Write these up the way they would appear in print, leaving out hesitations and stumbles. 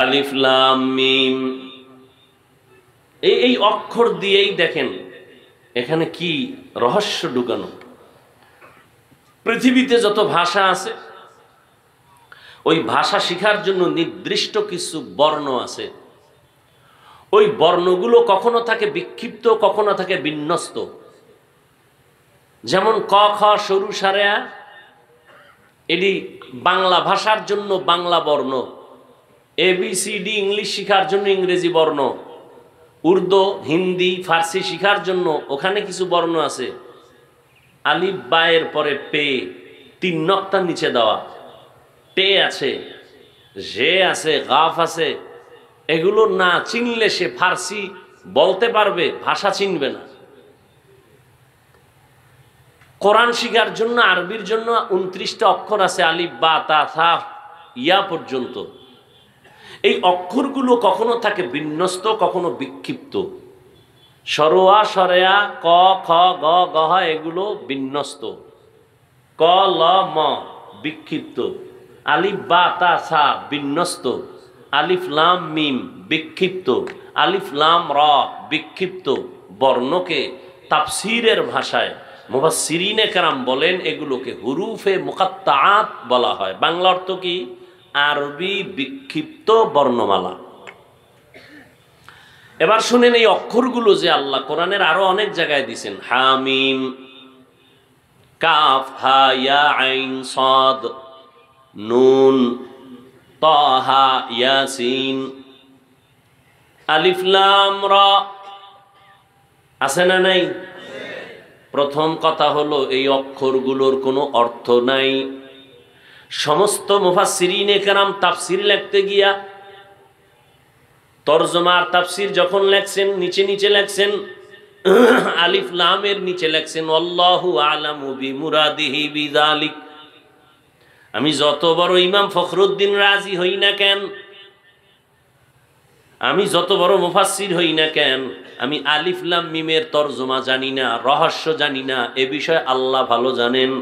আলিফ লাম মিম, এই অক্ষর দিয়েই দেখেন এখানে কি রহস্য ঢুকানো। পৃথিবীতে যত ভাষা আছে ওই ভাষা শেখার জন্য নির্দিষ্ট কিছু বর্ণ আছে। ওই বর্ণগুলো কখনো থাকে বিক্ষিপ্ত, কখনো থাকে বিন্যস্ত। যেমন ক খ সরু সারেয়া, এটি বাংলা ভাষার জন্য বাংলা বর্ণ। ABCD ইংলিশ শেখার জন্য ইংরেজি বর্ণ। উর্দু, হিন্দি, ফার্সি শেখার জন্য ওখানে কিছু বর্ণ আছে। আলিফ বায়ের পরে পে, 3 নক্তার নিচে দেওয়া, টে আছে, জে আছে, গাফ আছে। এগুলো না চিনলে সে ফার্সি বলতে পারবে, ভাষা চিনবে না। কোরআন শিখার জন্য আরবির জন্য 29টা অক্ষর আছে, আলিফ বা তা থা ইয়া পর্যন্ত। এই অক্ষরগুলো কখনো থাকে বিন্যস্ত, কখনো বিক্ষিপ্ত। সরোয়া সরেয়া ক খ গ গহ এগুলো বিন্যস্ত। ক ল ম বিক্ষিপ্ত। আলিফ বা তা সা বিন্যস্ত। আলিফ লাম মিম বিক্ষিপ্ত। আলিফ লাম র বিক্ষিপ্ত। বর্ণকে তাফসীরের ভাষায় মুফাসসিরিনে কেরাম বলেন এগুলোকে হুরুফে মুকাত্তাআত বলা হয়। বাংলা অর্থ কি? আরবি বিক্ষিপ্ত বর্ণমালা। এবার শুনেন এই অক্ষরগুলো যে আল্লাহ কোরআনের আরো অনেক জায়গায় দিয়েছেন। হামিম, কাফ হা ইয়া আইন সাদ, নুন, তাহা ইয়াসিন, আলিফ লাম রা। আছে না নাই? প্রথম কথা হলো এই অক্ষরগুলোর কোনো অর্থ নাই। সমস্ত মুফাসসিরিনে কেরাম তাফসীর লিখতে গিয়া, তরজমার তাফসীর যখন লেখছেন, নিচে নিচে লেখছেন আলিফ লামের নিচে লেখছেন আল্লাহু আলামু বিমুরাদিহি বিযালিক। আমি যত বড় ইমাম ফখরুদ্দিন রাজি হই না কেন, আমি যত বড় মুফাসসির হই না কেন, আমি আলিফ লাম মিমের তরজমা জানি না, রহস্য জানি না। এ বিষয়ে আল্লাহ ভালো জানেন।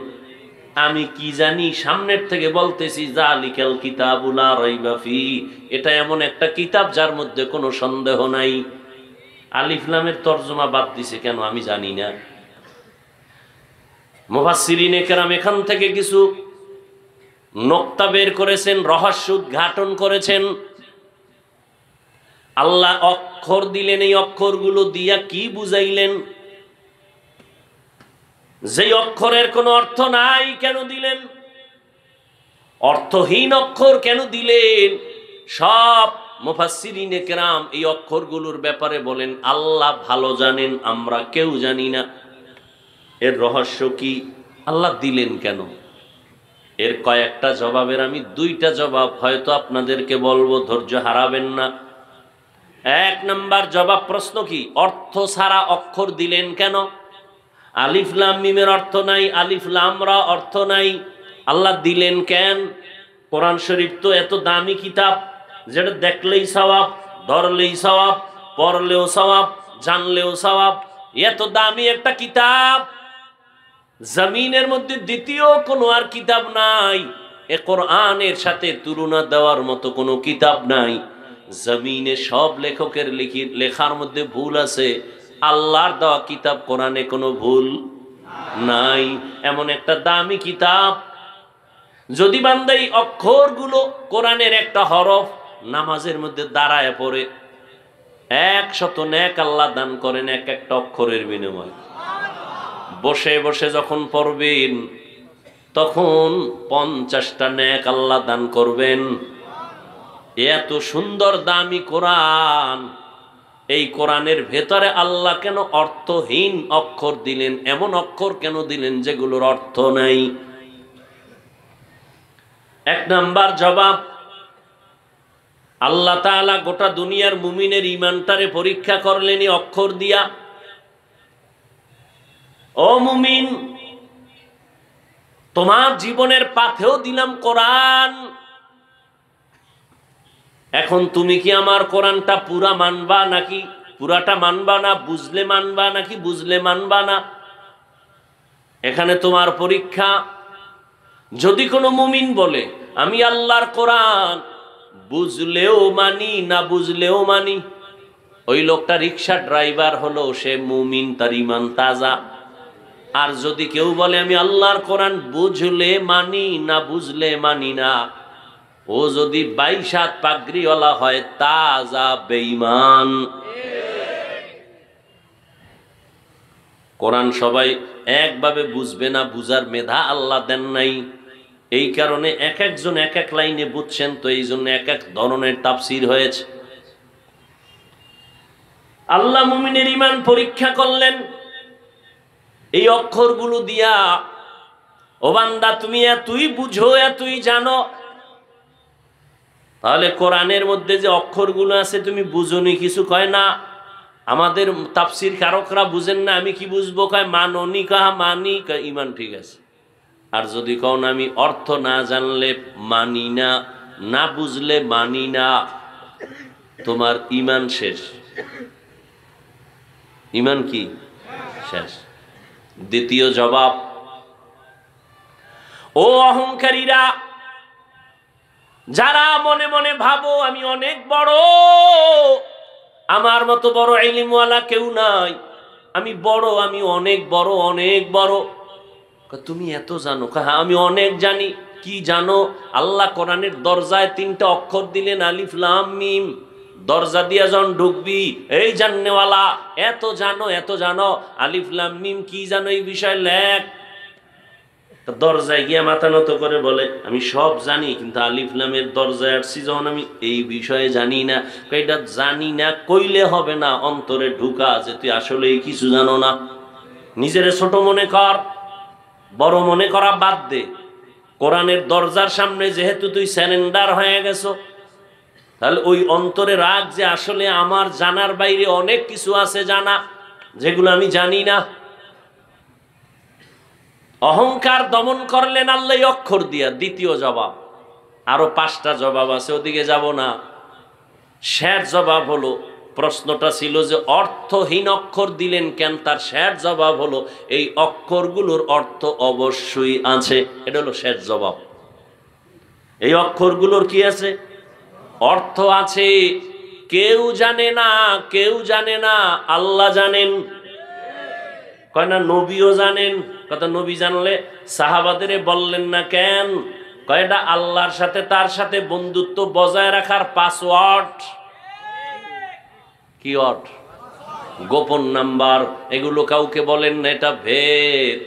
আমি কি জানি? সামনের থেকে বলতেছি যালিকাল কিতাবু লা রাইবা ফি, এটা এমন একটা কিতাব যার মধ্যে কোনো সন্দেহ নাই। আলিফ লামের তরজমা বাদ দিছে কেন আমি জানি না। মুফাসসিরিনে কেরাম এখান থেকে কিছু নক্তা বের করেছেন, রহস্য উদ্ঘাটন করেছেন। আল্লাহ অক্ষর দিলেন, এই অক্ষরগুলো দিয়া কি বুঝাইলেন? যে অক্ষরের কোনো অর্থ নাই কেন দিলেন? অর্থহীন অক্ষর কেন দিলেন? সব মুফাসসিরিনে কেরাম এই অক্ষরগুলোর ব্যাপারে বলেন আল্লাহ ভালো জানেন, আমরা কেউ জানি না। এর রহস্য কি? আল্লাহ দিলেন কেন? এর কয়েকটা জবাবের আমি 2টা জবাব হয়তো আপনাদেরকে বলবো, ধৈর্য হারাবেন না। 1 নাম্বার জবাব, প্রশ্ন কি? অর্থ ছাড়া অক্ষর দিলেন কেন? আলিফ লাম মিমের অর্থ নাই, আলিফ লাম রা অর্থ নাই, আল্লাহ দিলেন কেন? কোরআন শরীফ তো এত দামি কিতাব, যেটা দেখলেই সওয়াব, ধরলেই সওয়াব, পড়লেও সওয়াব, জানলেও সওয়াব। এত দামি একটা কিতাব, জমিনের মধ্যে দ্বিতীয় কোনো আর কিতাব নাই। এ কোরআনের সাথে তুলনা দেওয়ার মতো কোনো কিতাব নাই। জমিনে সব লেখকের লেখার মধ্যে ভুল আছে, আল্লাহর দেওয়া কিতাব কোরআনে কোনো ভুল নাই। এমন একটা দামি কিতাব, যদি বান্দা এই অক্ষরগুলো কোরআনের একটা হরফ নামাজের মধ্যে দাঁড়ায় পড়ে, 100 নেক আল্লাহ দান করেন এক একটা অক্ষরের বিনিময়ে। বসে বসে যখন পড়বেন তখন 50টা নেক আল্লাহ দান করবেন। এত সুন্দর দামি কোরআন, এই কোরআনের ভেতরে আল্লাহ কেন অর্থহীন অক্ষর দিলেন? এমন অক্ষর কেন দিলেন যেগুলোর অর্থ নাই? 1 নাম্বার জবাব, আল্লাহ তাআলা গোটা দুনিয়ার মুমিনের ঈমানটারে পরীক্ষা করলেন এই অক্ষর দিয়া। ও মুমিন, তোমার জীবনের পাথেও দিলাম কোরআন, এখন তুমি কি আমার কোরআনটা পুরা মানবা নাকি পুরাটা মানবা না? বুঝলে মানবা নাকি বুঝলে মানবা না? এখানে তোমার পরীক্ষা। যদি কোনো মুমিন বলে আমি আল্লাহর কোরআন বুঝলেও মানি না বুঝলেও মানি। ওই লোকটা রিক্সা ড্রাইভার হলো, সে মুমিন, তার ঈমান তাজা। আর যদি কেউ বলে আমি আল্লাহর কোরআন বুঝলে মানি না বুঝলে মানি না, ও যদি 22 হাত পাগড়িওয়ালা হয়, তাজা বেঈমান। কোরআন সবাই একভাবে বুঝবে না, বুঝার মেধা আল্লাহ দেন নাই। এই কারণে এক একজন এক এক লাইনে বুঝছেন, তো এই জন্য এক এক ধরনের তাফসীর হয়েছে। আল্লাহ মুমিনের ঈমান পরীক্ষা করলেন এই অক্ষরগুলো দিয়া। ও বান্দা, তুমি এতই বুঝো, এতই জানো, তাহলে কোরআনের মধ্যে যে অক্ষরগুলো আছে তুমি বুঝোনি কিছু কয় না। আমাদের তাফসীর কারকরা বুঝেন না, আমি কি বুঝবো, কয় মাননি, কাহা মানি, কয় ঈমান ঠিক আছে। আর যদি কও না আমি অর্থ না জানলে মানি না, না বুঝলে মানি না, তোমার ঈমান শেষ। ঈমান কি শেষ। দ্বিতীয় জবাব, ও অহংকারীরা, যারা মনে মনে ভাবো আমি অনেক বড়, আমার মতো বড় ইলমওয়ালা কেউ নাই, আমি বড়, আমি অনেক বড়, অনেক বড়। তুমি এত জানো? হ্যাঁ আমি অনেক জানি। কি জানো? আল্লাহ কোরআনের দরজায় 3টা অক্ষর দিলেন, আলিফ লাম মিম। দরজা দিয়া যখন ঢুকবি, এই জাননেওয়ালা, এত জানো, এত জানো, আলিফ লাম মিম কি জানো এই বিষয়ে লেখ। দরজায় গিয়া মাথা নত করে বলে আমি সব জানি, কিন্তু আলিফ লামের দরজায় আসছি যখন আমি এই বিষয়ে জানি না। এটা জানি না কইলে হবে না, অন্তরে ঢুকা যে তুই আসলেই কিছু জানো না। নিজেরে ছোট মনে কর, বড় মনে করা বাদ দে। কোরআনের দরজার সামনে যেহেতু তুই স্যারেন্ডার হয়ে গেছো, তাহলে ওই অন্তরে রাখ যে আসলে আমার জানার বাইরে অনেক কিছু আছে জানা, যেগুলো আমি জানি না। অহংকার দমন করলেন আল্লাহ অক্ষর দিয়া। দ্বিতীয় জবাব, আরো 5টা জবাব আছে, ওদিকে যাব না। শেষ জবাব হলো, প্রশ্নটা ছিল যে অর্থহীন অক্ষর দিলেন কেন, তার শেষ জবাব হলো এই অক্ষরগুলোর অর্থ অবশ্যই আছে। এটা হলো শেষ জবাব। এই অক্ষরগুলোর কি আছে? অর্থ আছে। কেউ জানে না, কেউ জানে না, আল্লাহ জানেন। কয় না নবীও জানেন। কথা নবী জানলে সাহাবাদের বললেন না কেন? কয়টা আল্লাহর সাথে তার সাথে বন্ধুত্ব বজায় রাখার পাসওয়ার্ড। কি ওয়ার্ড? গোপন নাম্বার। এগুলো কাউকে বলেন না, এটা ভেদ।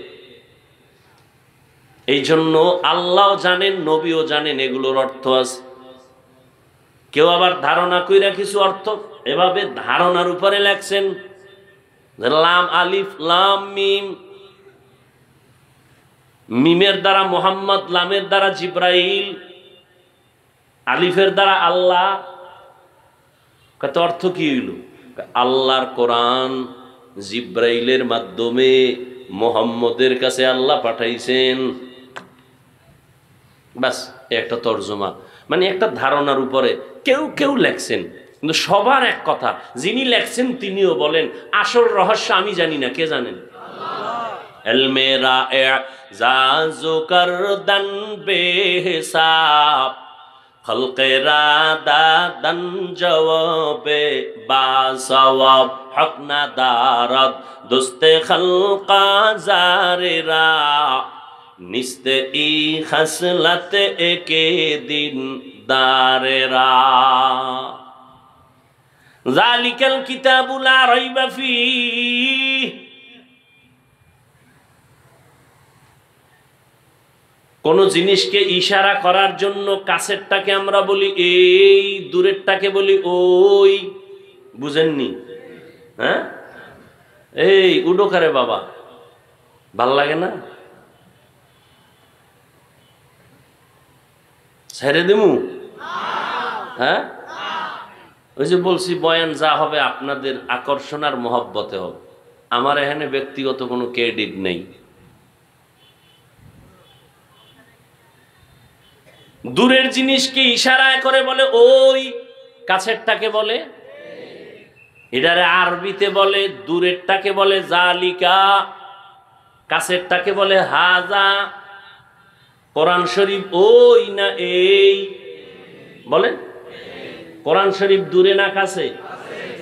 এই জন্য আল্লাহ জানেন, নবীও জানেন এগুলোর অর্থ আছে। কেউ আবার ধারণা কইরা কিছু অর্থ এভাবে ধারণার উপরে লেখছেন, লাম আলিফ লাম মিম, মিমের দ্বারা মোহাম্মদ, লামের দ্বারা জিব্রাইল, আলিফের দ্বারা আল্লাহ। কত অর্থ কি হইল? আল্লাহর কোরআন জিব্রাইলের মাধ্যমে মোহাম্মদের কাছে আল্লাহ পাঠাইছেন। বাস একটা তর্জমা, মানে একটা ধারণার উপরে কেউ কেউ লেখছেন, কিন্তু সবার এক কথা, যিনি লেখছেন তিনিও বলেন আসল রহস্য আমি জানি না, কে জানেন? এলমেরা এজাজু করদন বেহিসাব, খলকেরা দাদন জওয়াবে বাসওয়াব, হক না দারদ দুস্তে খলকা জারেরা, নিস্তে ই খসলত একে দিন দারেরা। যালিকাল কিতাবু লা রাইবা ফীহ। কোন জিনিসকে ইশারা করার জন্য কাছেরটাকে আমরা বলি এই, দূরেরটাকে বলি ওই। বুঝেননি? হ্যাঁ, এই উডো করে বাবা, ভাল লাগে না? ছেড়ে দিমু? হ্যাঁ, ওই যে বলছি বয়ান যা হবে আপনাদের আকর্ষণ আর মহব্বতে হবে। আমার এখানে ব্যক্তিগত কোনো ক্রেডিট নেই। দূরের জিনিসকে ইশারায় করে বলে ওই, কাছেরটাকে বলে, এটারে আরবিতে বলে, দূরেরটাকে বলে জালিকা, কাছেরটাকে বলে হাজা। কোরআন শরীফ ওই না এই বলেন? কোরআন শরীফ দূরে না কাছে?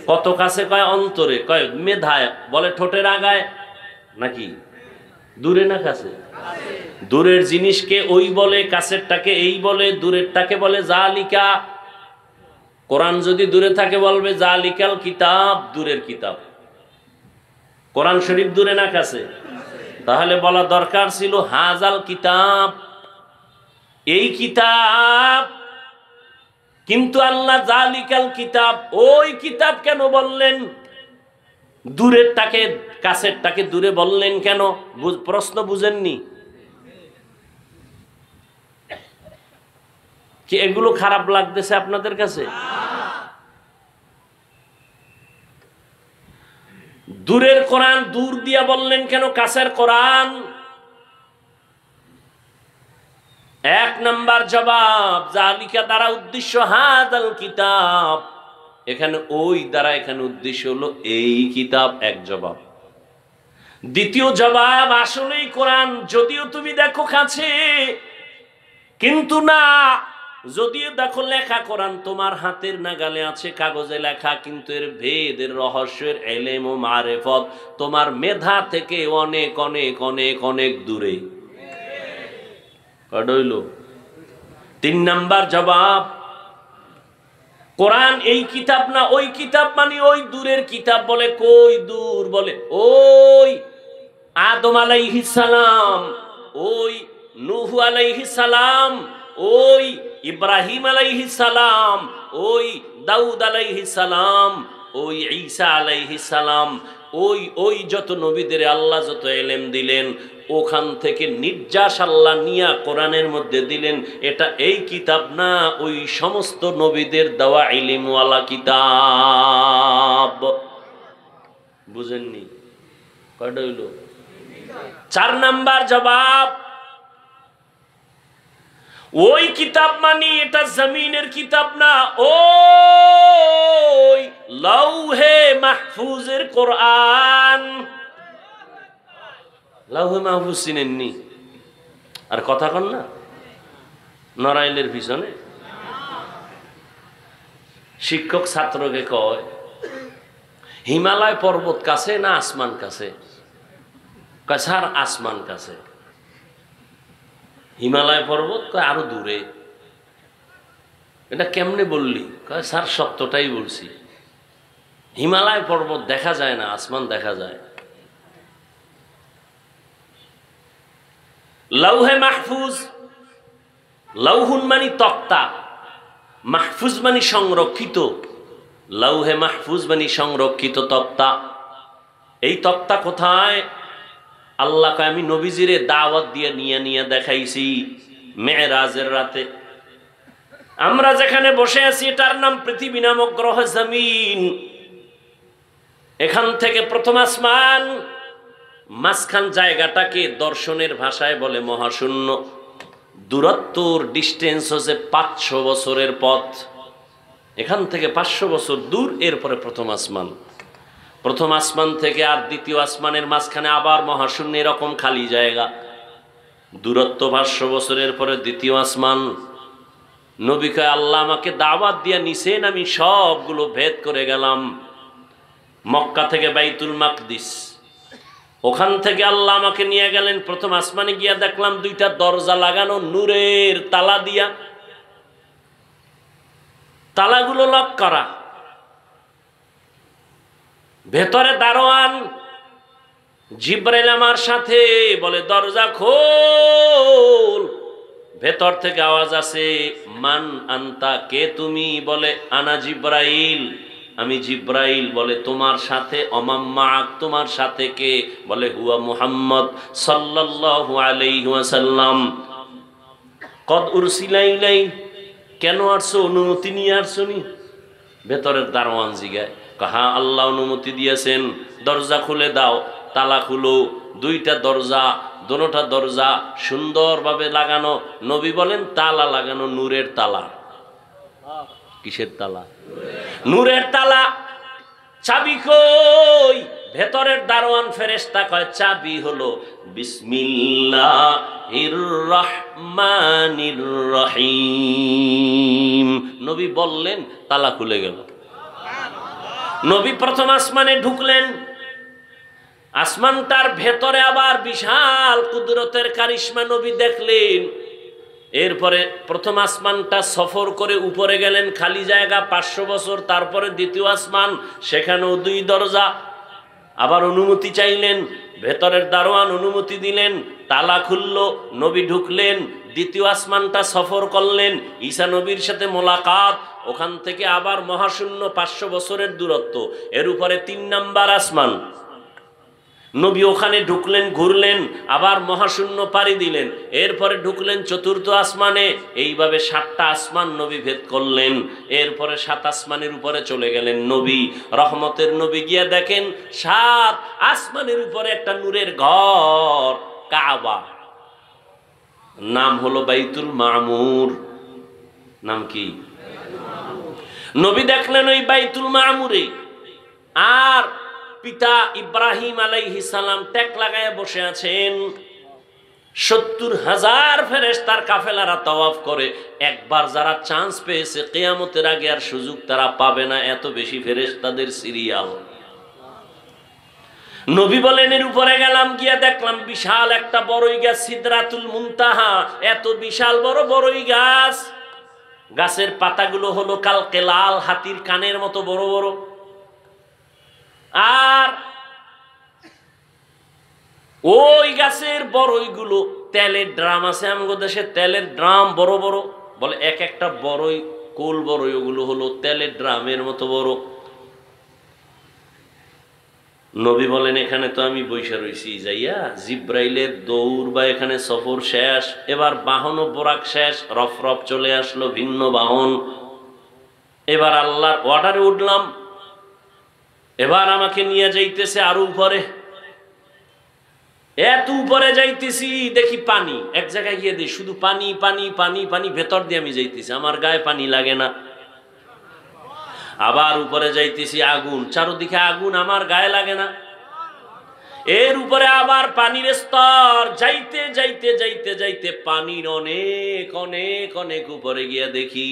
কত কাছে? কয় অন্তরে, কয় মেধায়, বলে ঠোঁটের আগায়, নাকি দূরে না কাছে? দূরের জিনিসকে ওই বলে, কাছেরটাকে এই বলে, দূরেরটাকে বলে জালিকা। কোরআন যদি দূরে থাকে বলবে জালিকাল কিতাব, দূরের কিতাব। কোরআন শরীফ দূরে না কাছে? তাহলে বলা দরকার ছিল হাজাল কিতাব, এই কিতাব। কিন্তু আল্লাহ জালিকাল কিতাব, ওই কিতাব কেন বললেন? দূরেরটাকে কাছেরটাকে দূরে বললেন কেন? প্রশ্ন বুঝেননি কি? এগুলো খারাপ লাগতেছে আপনাদের কাছে? দূরের কোরআন দূর দিয়া বললেন কেন, কাছের কোরআন? এক নাম্বার জবাব, জালিকা দ্বারা উদ্দেশ্য হাদাল কিতাব, এখানে ওই দ্বারা এখানে উদ্দেশ্য হলো এই কিতাব, এক জবাব। দ্বিতীয় জবাব, আসলেই কোরআন যদিও তুমি দেখো কাছে, কিন্তু না, যদিও দেখো লেখা কোরআন তোমার হাতের নাগালে আছে, কাগজে লেখা, কিন্তু এর ভেদ, এর রহস্যের এলেম ও মারেফত তোমার মেধা থেকে অনেক অনেক অনেক অনেক দূরে। কডইল? তিন নাম্বার জবাব, কোরআন এই কিতাব না ওই কিতাব, মানে ওই দূরের কিতাব। বলে কই দূর? বলে ওই আদম আলাইহিস সালাম, ওই নূহ আলাইহিস সালাম, ওই ইব্রাহিম আলাইহিস সালাম, ওই দাউদ আলাইহিস সালাম, ওই ঈসা আলাইহিস সালাম, ওই যত নবীদের আল্লাহ যত ইলম দিলেন, ওখান থেকে নির্যাস আল্লাহ নিয়া কোরআনের মধ্যে দিলেন। এটা এই কিতাব না, ওই সমস্ত নবীদের দেওয়া ইলমওয়ালা কিতাব। বুঝেননি? কয়টা হইল? চার নাম্বার জবাব, ওই কিতাব মানে এটা জমিনের কিতাব না, ওই লাউহে মাহফুজের কোরআন। লাউহে মাহফুজ চিনেননি? আর কথা কন না নড়াইলের পিছনে। শিক্ষক ছাত্রকে কয়, হিমালয় পর্বত কাছে না আসমান কাছে? কয় স্যার আসমান কাছে। হিমালয় পর্বত? কয় আরো দূরে। এটা কেমনে বললি? কয় স্যার সত্যটাই বলছি, হিমালয় পর্বত দেখা যায় না, আসমান দেখা যায়। লাউহে মাহফুজ, লাউহুন মানে তক্তা, মাহফুজ মানে সংরক্ষিত। লাউহে মাহফুজ মানে সংরক্ষিত তক্তা। এই তক্তা কোথায়? আল্লাহ কয় আমি নবীজিরে দাওয়াত দিয়ে নিয়ে দেখাইছি মেরাজের রাতে। আমরা যেখানে বসে আছি এটার নাম পৃথিবী নামক গ্রহ জমিন। এখান থেকে প্রথম আসমান, মাঝখান জায়গাটাকে দর্শনের ভাষায় বলে মহাশূন্য। দূরত্বর ডিস্টেন্স হচ্ছে 500 বছরের পথ। এখান থেকে 500 বছর দূর, এরপরে প্রথম আসমান। প্রথম আসমান থেকে আর দ্বিতীয় আসমানের মাঝখানে আবার মহাশূন্য, এরকম খালি জায়গা। দূরত্ব 500 বছরের পরে দ্বিতীয় আসমান। নবী কয় আল্লাহ আমাকে দাওয়াত দিয়া নিছেন, আমি সবগুলো ভেদ করে গেলাম। মক্কা থেকে বাইতুল মাকদিস, ওখান থেকে আল্লাহ আমাকে নিয়ে গেলেন প্রথম আসমানে। গিয়া দেখলাম 2টা দরজা লাগানো নূরের তালা দিয়া, তালাগুলো লক করা। ভেতরে দারোয়ান জিব্রাইল আমার সাথে, বলে দরজা খোল। ভেতর থেকে আওয়াজ আছে, মান আনতা, কে তুমি? বলে আনা জিব্রাইল, আমি জিব্রাইল। বলে তোমার সাথে? অমাম্মাক, তোমার সাথে কে? বলে হুয়া মুহাম্মদ সাল্লাল্লাহু আলাইহি ওয়াসাল্লাম। কদ উরসিলা ইলাই, কেন আসছো? অনুমতি নিয়ে আসছো নি? ভেতরের দারোয়ান জিগায়, হ্যাঁ আল্লাহ অনুমতি দিয়েছেন, দরজা খুলে দাও। তালা খুলো। 2টা দরজা, দোনোটা দরজা সুন্দরভাবে লাগানো। নবী বলেন তালা লাগানো নূরের তালা। কিসের তালা? নূরের তালা। চাবি কই? ভেতরের দারোয়ান ফেরেশতা কয় চাবি হলো বিসমিল্লাহির রহমানির রহিম। নবী বললেন, তালা খুলে গেল। নবী প্রথম আসমানে ঢুকলেন। আসমানটার ভেতরে আবার বিশাল কুদরতের কারিশমা নবী দেখলেন। এরপরে প্রথম আসমানটা সফর করে উপরে গেলেন, খালি জায়গা 500 বছর। তারপরে দ্বিতীয় আসমান, সেখানেও 2 দরজা। আবার অনুমতি চাইলেন, ভেতরের দারোয়ান অনুমতি দিলেন, তালা খুলল, নবী ঢুকলেন। দ্বিতীয় আসমানটা সফর করলেন, ঈসা নবীর সাথে মোলাকাত। ওখান থেকে আবার মহাশূন্য 500 বছরের দূরত্ব। এর উপরে 3 নাম্বার আসমান, নবী ওখানে ঢুকলেন, ঘুরলেন, আবার মহাশূন্য পাড়ি দিলেন। এরপরে ঢুকলেন 4র্থ আসমানে। এইভাবে 7টা আসমান নবী ভেদ করলেন। এরপরে 7 আসমানের উপরে চলে গেলেন নবী, রহমতের নবী। গিয়া দেখেন 7 আসমানের উপরে একটা নূরের ঘর, কাবা। নাম হলো বাইতুল মামুর। নাম কি? নবী দেখলেন ওই বাইতুল মামুরে। আর পিতা ইব্রাহিম আলাইহিস সালাম ট্যাক লাগায় বসে আছেন। 70,000 ফেরেশতার কাফেলারা তাওয়াফ করে। একবার যারা চান্স পেয়েছে, কিয়ামতের আগে আর সুযোগ তারা পাবে না, এত বেশি ফেরেশতাদের সিরিয়াল। নবী বলেন, এর উপরে গেলাম, গিয়া দেখলাম বিশাল একটা বড়ই গাছ, সিদরাতুল মুনতাহা। এত বিশাল বড় বড়ই গাছ, গাছের পাতাগুলো হলো কালকে লাল, হাতির কানের মতো বড় বড়। আর ওই গাছের বড়ইগুলো, তেলের ড্রাম আছে আমাদের দেশে, তেলের ড্রাম বড় বড়, বলে এক একটা বড়ই, কোল বড়ই, ওগুলো হলো তেলের ড্রামের মতো বড়। নবী বলেন, এখানে তো আমি বৈশা রইছি, যাইয়া জিব্রাইলের দৌড় বা এখানে সফর শেষ। এবার বাহন ও বোরাক শেষ, রফ রফ চলে আসলো, ভিন্ন বাহন। এবার আল্লাহর অর্ডারে উঠলাম। এবার আমাকে নিয়ে যাইতেছে আরো উপরে। এত উপরে যাইতেছি, দেখি পানি। এক জায়গায় গিয়ে দিই শুধু পানি পানি পানি পানি, ভেতর দিয়ে আমি যাইতেছি, আমার গায়ে পানি লাগে না। আবার উপরে যাইতেছি, আগুন, চারদিকে আগুন, আমার গায়ে লাগে না। এর উপরে আবার পানির স্তর, যাইতে যাইতে যাইতে যাইতে পানির অনেক অনেক অনেক উপরে গিয়া দেখি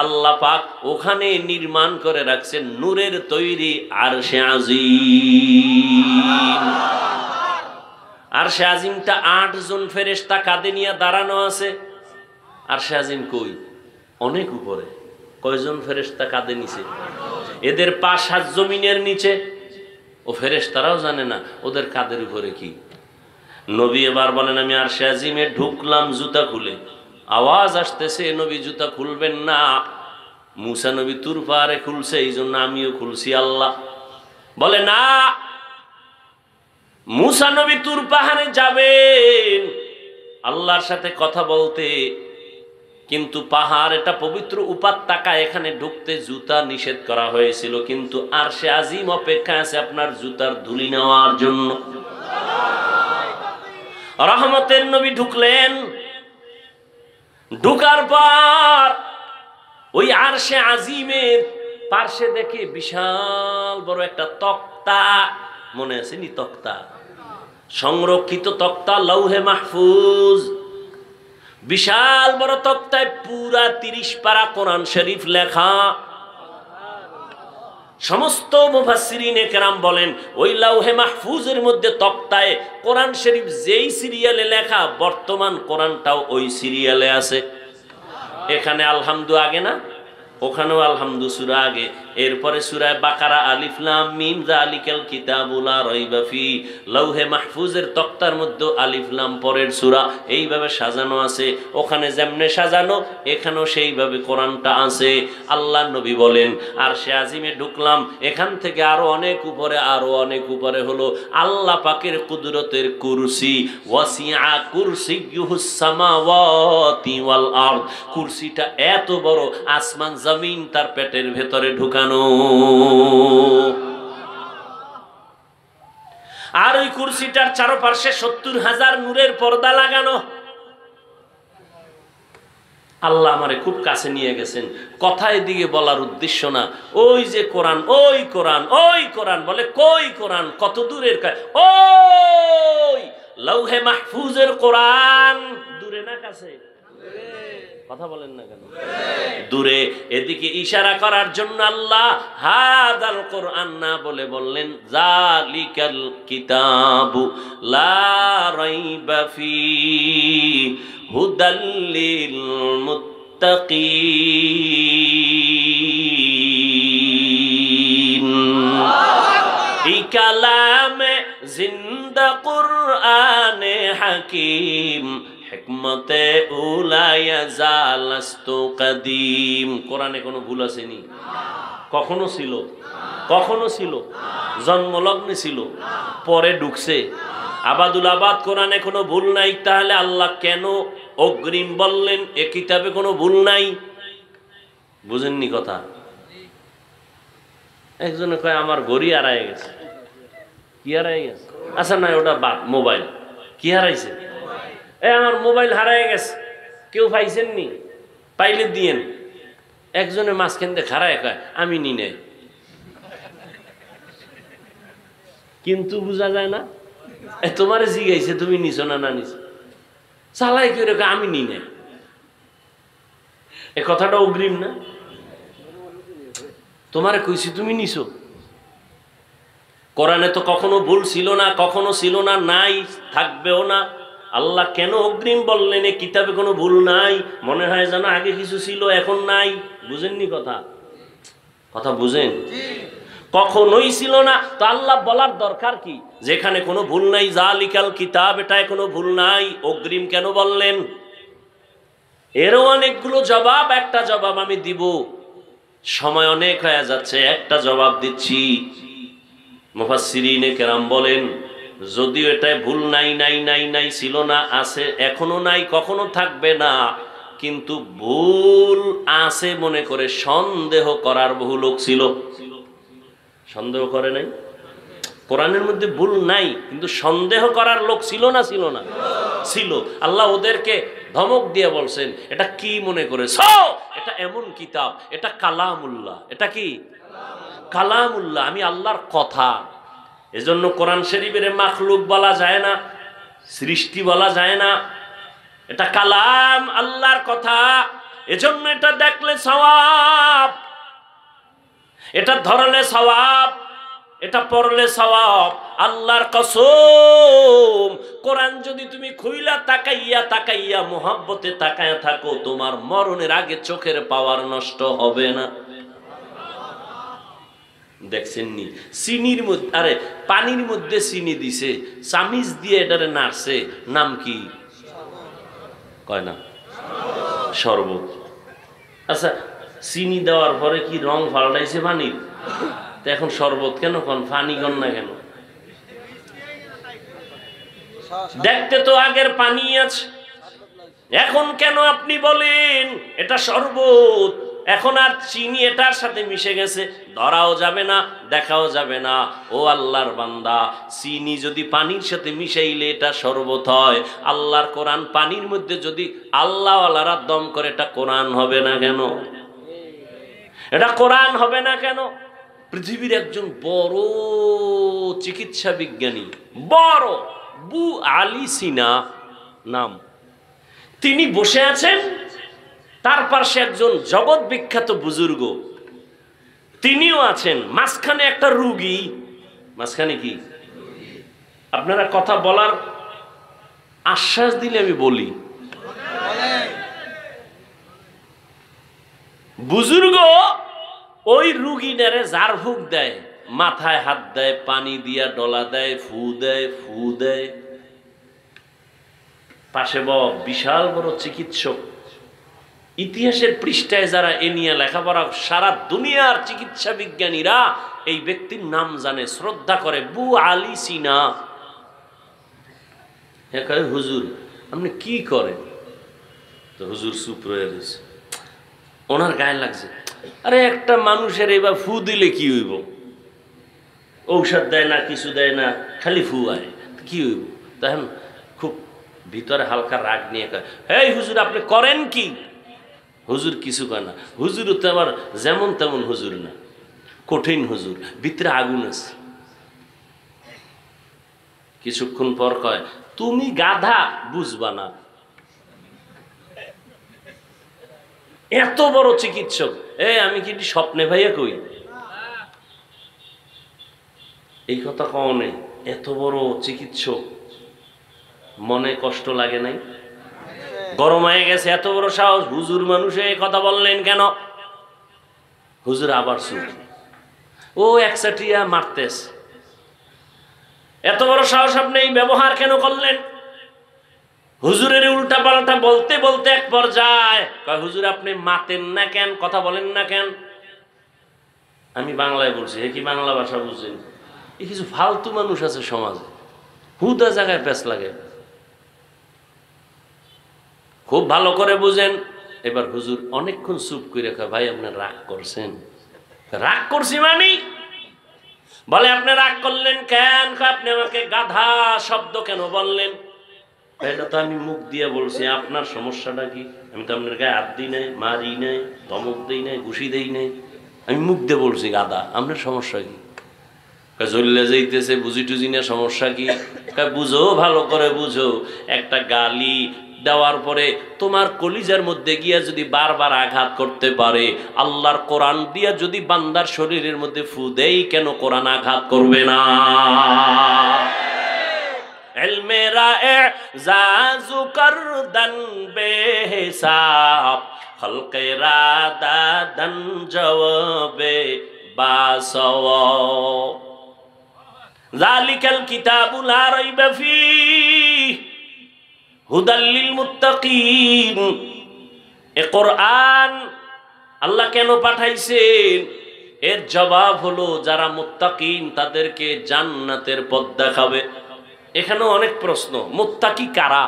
আল্লাহ পাক ওখানে নির্মাণ করে রাখছেন নূরের তৈরি আরশে আজিম। আরশে আজিমটা 8 জন ফেরেশতা কাঁধে নিয়ে দাঁড়ানো আছে। আরশে আজিম কই? অনেক উপরে। কয়জন ফেরেশতা কাঁধে নিচে? এদের পা 7 জমিনের নিচে। ও ফেরেশতারাও জানে না ওদের কাঁধের উপরে কি। নবী এবার বলেন, আমি আরশে আজিমে ঢুকলাম জুতা খুলে। আওয়াজ আসতেছে, নবী জুতা খুলবেন না। মুসা নবী তুর পাহাড়ে খুলছে, এই জন্য আমিও খুলছি। আল্লাহ বলে না, মুসা নবী তুর পাহাড়ে যাবেন আল্লাহর সাথে কথা বলতে, কিন্তু পাহাড় এটা পবিত্র উপত্যকা, এখানে ঢুকতে জুতা নিষেধ করা হয়েছিল। কিন্তু আরশে আজিম অপেক্ষা আছে আপনার জুতার ধুলি নেওয়ার জন্য। রহমতের নবী ঢুকলেন। ঢুকার পর ওই আরশে আজিমের পার্শ্বে দেখে বিশাল বড় একটা তক্তা। মনে আছে নি? তক্তা, সংরক্ষিত তক্তা, লৌহে মাহফুজ। বিশাল বড় তক্তায় পুরা 30 পারা কোরআন শরীফ লেখা। সমস্ত মুফাসসিরিনে কেরাম বলেন, ওই লৌহে মাহফুজের মধ্যে তক্তায় কোরআন শরীফ যেই সিরিয়ালে লেখা, বর্তমান কোরআনটাও ওই সিরিয়ালে আছে। এখানে আলহামদু আগে না, ওখানেও আলহামদু সূরা আগে। এরপরে সূরা বাকারা, আলিফ লাম মিম যালিকাল কিতাবু লা রাইবা ফি। লৌহে মাহফুজের তক্তার মধ্যে আলিফ লাম পরের সূরা, এইভাবে সাজানো আছে। ওখানে যেমনে সাজানো এখানেও সেইভাবে কোরআনটা আছে। আল্লাহ নবী বলেন, আরশে আজিমে ঢুকলাম, এখান থেকে আরো অনেক উপরে, আরো অনেক উপরে হলো আল্লাহ পাকের কুদরতের কুরসি। ওয়াসিআ কুরসিয়ুহুস সামাওয়াতি ওয়াল আরদ। কুরসিটা এত বড়, আসমান জমিন তার পেটের ভেতরে ঢুকানো। আর ওই কুরসিটার চারপাশে 70,000 নূরের পর্দা লাগানো। আল্লাহ আমারে খুব কাছে নিয়ে গেছেন। কথা এদিকে বলার উদ্দেশ্য না, ওই যে কোরআন, ওই কোরআন, ওই কোরআন বলে, কই কোরআন, কত দূরের, ওই লৌহে মাহফুজের কোরআন, দূরে না কাছে? কথা বলেন না কেন? দূরে। এদিকে ইশারা করার জন্য আল্লাহ হাদাল কোরআন না বলে বললেন জালিকাল কিতাবু লা রাইবা ফি হুদাল লিল মুত্তাকিন। এই কালামে জিন্দা কুরআনে হাকিম, হিকমতে উলায়া জালাস্তু কাদিম। কোরআনে কোনো ভুল আসেনি? কখনো ছিল? কখনো ছিল? জন্মলগ্নে ছিল, পরে ঢুকছে। আবাদুল আবাদ কোরআনে কোনো ভুল নাই, তাহলে আল্লাহ কেন অগ্রিম বললেন এ কিতাবে কোনো ভুল নাই? বুঝেননি কথা? একজনে কয় আমার ঘড়ি হারায় গেছে। কি হারায় গেছে? আচ্ছা না, ওটা বাদ, মোবাইল। কি হারাইছে? আমার মোবাইল হারায় গেছে। কেউ পাইছেননি? পাইলে দিয়েন। একজনের মাঝখান দিয়ে খারায় কয় আমি নি নাই, কিন্তু বোঝা যায় না। তোমারে জিগাইছে তুমি নিছো না না নিছো, চালাই করে আমি নি নাই। এ কথাটা অগ্রিম না? তোমারে কইছি তুমি নিছো। কোরআনে তো কখনো ভুল ছিল না, কখনো ছিল না, নাই, থাকবেও না। আল্লাহ কেন অগ্রিম বললেন এ কিতাবে কোনো ভুল নাই? মনে হয় যেন আগে কিছু ছিল এখন নাই। বুঝেননি কথা? কথা বুঝেন? কখনোই ছিল না, তো আল্লাহ বলার দরকার কি? যেখানে কোনো ভুল নাই, জালিকাল কিতাব, এটায় কোনো ভুল নাই, অগ্রিম কেন বললেন? এরও অনেকগুলো জবাব, একটা জবাব আমি দিব, সময় অনেক হয়ে যাচ্ছে, একটা জবাব দিচ্ছি। মুফাসসিরিনে কেরাম বলেন যদিও এটায় ভুল নাই, নাই নাই নাই ছিল না, আছে, এখনো নাই, কখনো থাকবে না, কিন্তু ভুল আছে মনে করে সন্দেহ করার বহু লোক ছিল। সন্দেহ করে নাই? কোরআনের মধ্যে ভুল নাই, কিন্তু সন্দেহ করার লোক ছিল না? ছিল না? ছিল। আল্লাহ ওদেরকে ধমক দিয়ে বলছেন এটা কি মনে করেছ? এটা এমন কিতাব, এটা কালামুল্লাহ। এটা কি? কালামুল্লাহ, আমি আল্লাহর কথা। এজন্য কোরআন শরীফের মাখলুক বলা যায় না, সৃষ্টি বলা যায় না, এটা কালাম, আল্লাহর কথা। এজন্য এটা দেখলে সওয়াব, এটা ধরলে সওয়াব, এটা পড়লে সওয়াব। আল্লাহর কসম, কোরআন যদি তুমি খুইলা তাকাইয়া তাকাইয়া মোহাব্বতে তাকায়া থাকো, তোমার মরণের আগে চোখের পাওয়ার নষ্ট হবে না। দেখছেননি? চিনির মধ্যে, আরে পানির মধ্যে চিনি দিছে, চামিচ দিয়ে এটারে নাড়ছে, নাম কি? কয় না? শরবত। আচ্ছা, চিনি দেওয়ার পরে কি রং পাল্টাইছে পানির? তো এখন শরবত কেন কন, পানি কন না কেন? দেখতে তো আগের পানি আছে, এখন কেন আপনি বলেন এটা শরবত? এখন আর চিনি এটার সাথে মিশে গেছে, ধরাও যাবে না, দেখাও যাবে না। ও আল্লাহর বান্দা, চিনি যদি পানির সাথে মিশাইলে এটা শরবত হয়, আল্লাহর কোরআন পানির মধ্যে যদি আল্লাহওয়ালারা দম করে, এটা কোরআন হবে না কেন? এটা কোরআন হবে না কেন? পৃথিবীর একজন বড় চিকিৎসা বিজ্ঞানী, বড় বু আলী সিনা নাম, তিনি বসে আছেন, তার পাশে একজন জগৎ বিখ্যাত বুজুর্গ, তিনিও আছেন, মাঝখানে একটা রুগী। মাঝখানে কি? আপনারা কথা বলার আশ্বাস দিলে আমি বলি। বুজুর্গ ওই রুগীটারে ঝাড়ফুঁক দেয়, মাথায় হাত দেয়, পানি দিয়া ডলা দেয়, ফু দেয়, ফু দেয়। পাশে বিশাল বড় চিকিৎসক, ইতিহাসের পৃষ্ঠায় যারা এ নিয়ে লেখাপড়া, সারা দুনিয়ার চিকিৎসা বিজ্ঞানীরা এই ব্যক্তির নাম জানে, শ্রদ্ধা করে, বু আলী সিনা। হ্যাঁ, কয় হুজুর আপনি কি করেন? তো হুজুর চুপ রয়ে গেছে, ওনার গায়ে লাগছে, আরে একটা মানুষের এবার ফু দিলে কি হইব? ঔষধ দেয় না, কিছু দেয় না, খালি ফু আয়, কি হইব? তখন খুব ভিতরে হালকা রাগ নিয়ে কয়, এই হুজুর আপনি করেন কি? হুজুর কিছু কয় না। হুজুর তো আবার যেমন তেমন হুজুর না, কঠিন হুজুর, ভিতরে আগুন আছে। কিছুক্ষণ পর কয়, তুমি গাধা, বুঝবা না। এত বড় চিকিৎসক, আমি কি স্বপ্নে ভাইয়া কই? এই কথা কনে, এত বড় চিকিৎসক, মনে কষ্ট লাগে নাই? গরম হয়ে গেছে, এত বড় সাহস, হুজুর মানুষে এই কথা বললেন কেন? হুজুর আবার চুপ, ও একসাটিয়া মারতেস, এত বড় সাহস আপনি এই ব্যবহার কেন করলেন? হুজুরের উল্টা পাল্টা বলতে বলতে এক পর্যায়ে কয়, হুজুর আপনি মাতেন না কেন, কথা বলেন না কেন? আমি বাংলায় বলছি, হে কি বাংলা ভাষা বুঝেন? এই কিছু ফালতু মানুষ আছে সমাজে, হুদা জায়গায় পেঁচ লাগে। খুব ভালো করে বুঝেন। এবার হুজুর অনেকক্ষণ চুপ করে কয়, ভাই আপনি রাগ করছেন? রাগ করছি মানে? বলে আপনি রাগ করলেন কেন? আপনি আমাকে গাধা শব্দ কেন বললেন? এটা তো আমি মুখ দিয়ে বলছি, আপনার সমস্যাটা কি? আমি তো আপনার গায়ে হাত দিই নাই, মারি নাই, ধমক দিই নাই, ঘুষি দেই নাই, আমি মুখ দিয়ে বলছি গাধা, আপনার সমস্যা কি? জ্বললে যাইতেছে, বুঝি টুঝি না, সমস্যা কি? বুঝো, ভালো করে বুঝো, একটা গালি দেওয়ার পরে তোমার কলিজার মধ্যে গিয়া যদি বারবার আঘাত করতে পারে, আল্লাহর কোরআন দিয়া যদি বান্দার শরীরের মধ্যে ফু দেই, কেন কোরআন আঘাত করবে না? ইলমেরা এজাজু করদান বেহিসাব, খলকেরা দাদান জওয়াবে বাসওয়া, যালিকাল কিতাবু লা রাইবা ফীহি হুদাল লিল মুত্তাকিন। এ কোরআন আল্লাহ কেন পাঠাইছেন? এর জবাব হলো, যারা মুত্তাকিন তাদেরকে জান্নাতের পথ দেখাবে। এখানে অনেক প্রশ্ন। মুত্তাকি কারা?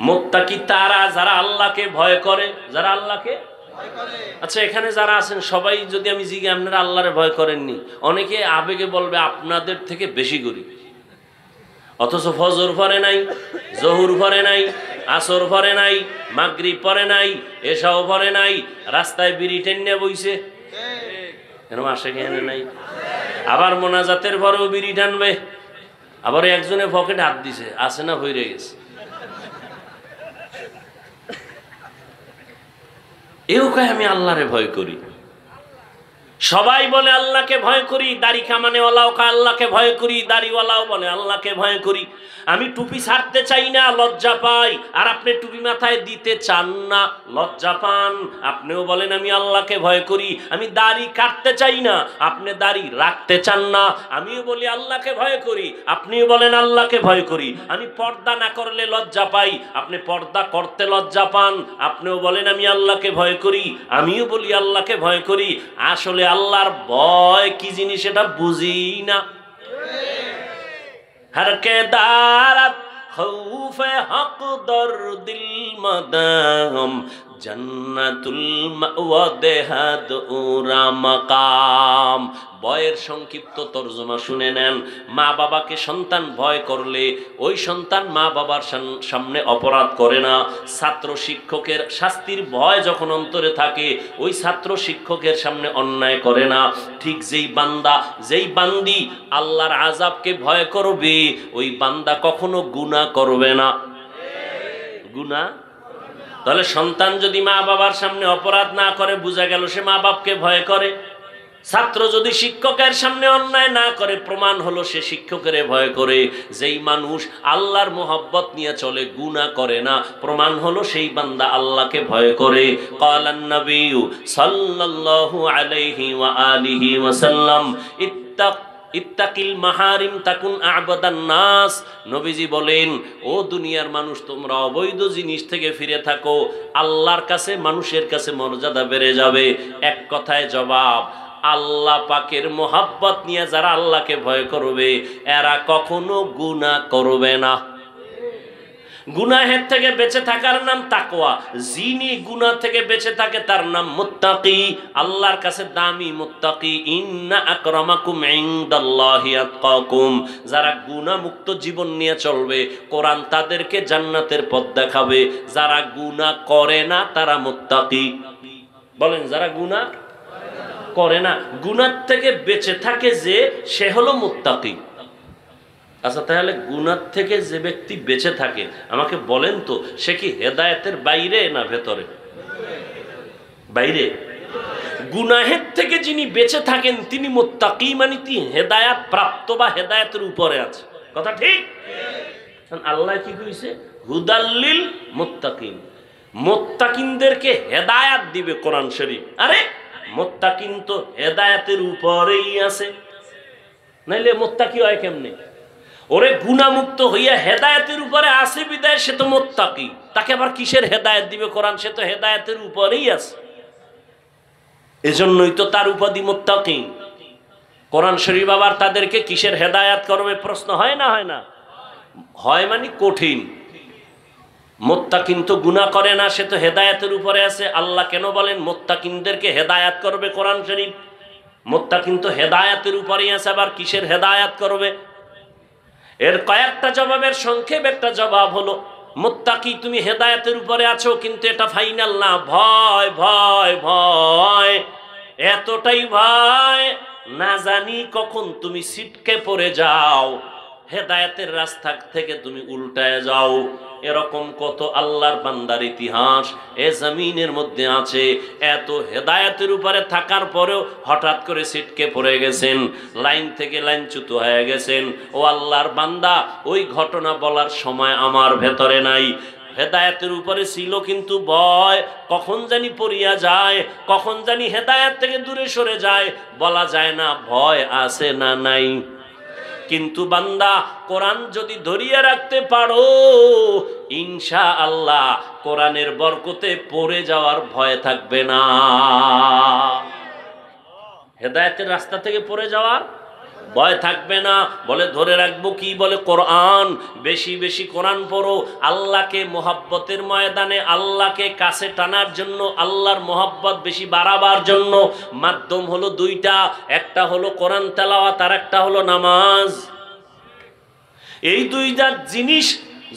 মুত্তাকি তারা যারা আল্লাহকে ভয় করে, যারা আল্লাহকে ভয় করে। আচ্ছা, এখানে যারা আছেন সবাই যদি আমি জিজ্ঞাসা, আপনারা আল্লাহরে ভয় করেননি? অনেকে আবেগে বলবে আপনাদের থেকে বেশি করি, অথচ ফজর পড়ে নাই, জহুর পড়ে নাই, আসর পড়ে নাই, মাগরিব পড়ে নাই, এশাও পড়ে নাই, রাস্তায় বিড়ি টেনে বইছে, এরকম আসে কেন নাই? আবার মোনাজাতের পরেও বিড়ি টানবে, আবার একজনে পকেটে হাত দিছে, আছে না হয়ে গেছে। এও কয় আমি আল্লাহরে ভয় করি। সবাই বলে আল্লাহকে ভয় করি, দাড়ি কামানেওয়ালাও কয় আল্লাহকে ভয় করি, দাড়িওয়ালাও বলে আল্লাহকে ভয় করি। আমি টুপি ছাড়তে চাই না, লজ্জা পাই, আর আপনি টুপি মাথায় দিতে চান না, লজ্জা পান। আপনিও বলেন আমি আল্লাহকে ভয় করি। আমি দাড়ি কাটতে চাই না, আপনি দাড়ি রাখতে চান না। আমিও বলি আল্লাহকে ভয় করি, আপনিও বলেন আল্লাহকে ভয় করি। আমি পর্দা না করলে লজ্জা পাই, আপনি পর্দা করতে লজ্জা পান। আপনিও বলেন আমি আল্লাহকে ভয় করি, আমিও বলি আল্লাহকে ভয় করি। আসলে আল্লাহর ভয় কি জিনিস এটা বুঝি না। हर के दारत खौफे हक दर दिल मदाम जन्नतुल मावा देहाद उरा मकाम। ভয়ের সংক্ষিপ্ত তর্জমা শুনে নেন। মা বাবাকে সন্তান ভয় করলে ওই সন্তান মা বাবার সামনে অপরাধ করে না। ছাত্র শিক্ষকের শাস্তির ভয় যখন অন্তরে থাকে, ওই ছাত্র শিক্ষকের সামনে অন্যায় করে না। ঠিক যেই বান্দা, যেই বান্দি আল্লাহর আযাবকে ভয় করবে, ওই বান্দা কখনো গুনাহ করবে না। গুনাহ, তাহলে সন্তান যদি মা বাবার সামনে অপরাধ না করে, বোঝা গেল সে মা বাপকে ভয় করে। ছাত্র যদি শিক্ষকের সামনে অন্যায় না করে, প্রমাণ হলো সে শিক্ষকের ভয় করে। যেই মানুষ আল্লাহর মোহাব্বত নিয়ে চলে, গুনাহ করে না, প্রমাণ হলো সেই বান্দা আল্লাহকে ভয় করে। ক্বালান নবী সাল্লাল্লাহু আলাইহি ওয়া আলিহি ওয়াসাল্লাম ইত্তাকিল মাহারিম তাকুন আ'বাদান নাস। নবীজি বলেন, ও দুনিয়ার মানুষ, তোমরা অবৈধ জিনিস থেকে ফিরে থাকো, আল্লাহর কাছে, মানুষের কাছে মর্যাদা বেড়ে যাবে। এক কথায় জবাব, আল্লাহ পাকের মোহাব্বত নিয়ে যারা আল্লাহকে ভয় করবে, এরা কখনো গুনাহ করবে না। গুনাহের থেকে বেঁচে থাকার নাম তাকওয়া। যিনি গুনাহ থেকে বেঁচে থাকে তার নাম মুত্তাকি। আল্লাহর কাছে দামি মুত্তাকি। ইন্না আকরামাকুম ইনদাল্লাহি আতকাকুম। যারা গুনাহ মুক্ত জীবন নিয়ে চলবে, কোরআন তাদেরকে জান্নাতের পথ দেখাবে। যারা গুনাহ করে না তারা মুত্তাকি। বলেন, যারা গুনাহ করে না, গুনাহ থেকে বেঁচে থাকে যে, সে হলো মুত্তাকি। আচ্ছা, তাহলে গুনাহ থেকে যে ব্যক্তি বেঁচে থাকে, আমাকে বলেন তো, সে কি হেদায়েতের বাইরে না ভেতরে? বাইরে। গুনাহের থেকে যিনি বেঁচে থাকেন তিনি মুত্তাকি, মানে তিনি হেদায়েত প্রাপ্ত বা হেদায়েতের উপরে আছে। কথা ঠিক? আল্লাহ কি কইছে? হুদাল্লিল মুত্তাকিন। মুত্তাকিনদেরকে হেদায়েত দিবে কোরআন শরীফ। আরে মুত্তাকিন তো হেদায়েতের উপরেই আছে, নাইলে মুত্তাকি হয় কেমনে? ওরে গুনাহমুক্ত হইয়া হেদায়েতের উপরে আছে বিদায় সে তো মুত্তাকি। তাকে আবার কিসের হেদায়েত দিবে কোরআন? সে তো হেদায়েতের উপরেই আছে, এজন্যই তো তার উপাধি মুত্তাকি। কোরআন শরীফ আবার তাদেরকে কিসের হেদায়েত করবে? প্রশ্ন হয় না? হয় না? হয়, মানে কঠিন। মুত্তাকিন তো গুনাহ করে না, সে তো হেদায়েতের উপরে আছে। আল্লাহ কেন বলেন মুত্তাকিনদেরকে হেদায়েত করবে কোরআন শরীফ? মুত্তাকিন তো হেদায়েতের উপরেই আছে, আবার কিসের হেদায়েত করবে? এর কয়েকটা জবাবের সংক্ষেপ একটা জবাব হলো, মুত্তাকি তুমি হেদায়েতের উপরে আছো, কিন্তু এটা ফাইনাল না। ভয় ভয় ভয়, এতটাই ভয় না জানি কখন তুমি ছিটকে পড়ে যাও, হেদায়েতের রাস্তা থেকে তুমি উল্টায় যাও। এরকম কত আল্লাহর বান্দার ইতিহাস এ জমিনের মধ্যে আছে। এত হেদায়েতের উপরে থাকার পরেও হঠাৎ করে ছিটকে পড়ে গেছেন, লাইন থেকে লাইনচ্যুত হয়ে গেছেন। ও আল্লাহর বান্দা, ওই ঘটনা বলার সময় আমার ভেতরে নাই। হেদায়েতের উপরে ছিল, কিন্তু ভয় কখন জানি পড়িয়া যায়, কখন জানি হেদায়েত থেকে দূরে সরে যায়, বলা যায় না। ভয় আছে না নাই? কিন্তু বান্দা, কোরআন যদি ধরিয়ে রাখতে পারো, ইনশাআল্লাহ কোরআনের বরকতে পড়ে যাওয়ার ভয় থাকবে না। হেদায়েতের রাস্তা থেকে পড়ে যাওয়ার ভয় থাকবে না। বলে ধরে রাখবো কি? বলে কোরআন। বেশি বেশি কোরআন পড়ো। আল্লাহকে মোহাব্বতের ময়দানে আল্লাহকে কাছে টানার জন্য, আল্লাহর মোহাব্বত বেশি বাড়াবার জন্য মাধ্যম হলো দুইটা। একটা হলো কোরআন তেলাওয়াত, আর একটা হলো নামাজ। এই দুইটা জিনিস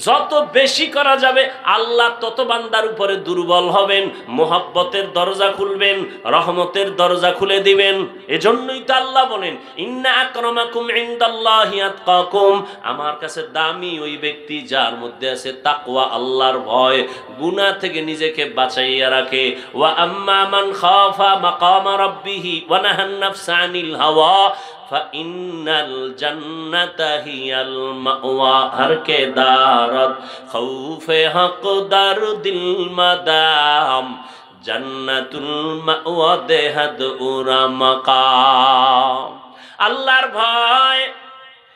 যত বেশি করা যাবে, আল্লাহ তত বান্দার উপরে দুর্বল হবেন, মোহাব্বতের দরজা খুলবেন, রহমতের দরজা খুলে দিবেন। এজন্যই তো আল্লাহ বলেন, ইন্না আকরামাকুম ইনদাল্লাহি আতকাকুম। আমার কাছে দামি ওই ব্যক্তি যার মধ্যে আছে তাকওয়া, আল্লাহর ভয়, গুনাহ থেকে নিজেকে বাঁচাইয়া রাখে। ওয়া আম্মা মান খাফা মাকামা রাব্বিহি ওয়া নাহান নাফসা আনিল হাওয়া ফাইন্নাল জান্নাতা হিয়াল মাওয়া। হর কে দারত খৌফে হক দারুদিল মাদাম জান্নাতুল মাওয়া দেহাদ উরা মাকাম। আল্লাহর ভয়,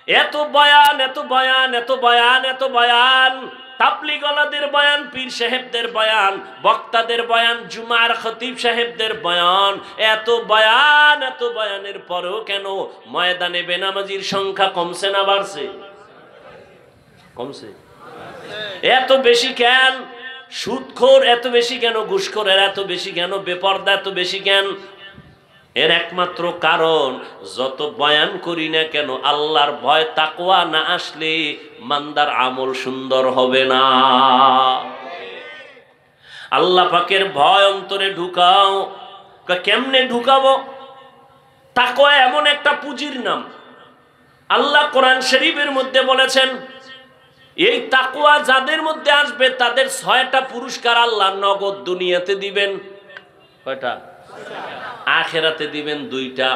এত বয়ান, এত বয়ান, এত বয়ান, এত বয়ান, তাবলীগওয়ালাদের বয়ান, পীর সাহেবদের বয়ান, বক্তাদের বয়ান, জুমার খতিব সাহেবদের বয়ান, এত বয়ান, এত বয়ানের পরেও কেন ময়দানে বেনামাজির সংখ্যা কমছে না বাড়ছে? কমছে। এত বেশি কেন? সুদখোর এত বেশি কেন? ঘুষখোরের এত বেশি কেন? বেপরদা এত বেশি কেন? এর একমাত্র কারণ, যত বয়ান করি না কেন, আল্লাহর ভয় তাকওয়া না আসলে মান্দার আমল সুন্দর হবে না। আল্লাহ পাকের ভয় অন্তরে ঢুকাও। কেমনে ঢুকাবো? তাকওয়া এমন একটা পুঁজির নাম। আল্লাহ কোরআন শরীফের মধ্যে বলেছেন, এই তাকওয়া যাদের মধ্যে আসবে তাদের 6টা পুরস্কার আল্লাহ নগদ দুনিয়াতে দিবেন। কয়টা? আখেরাতে দিবেন 2টা।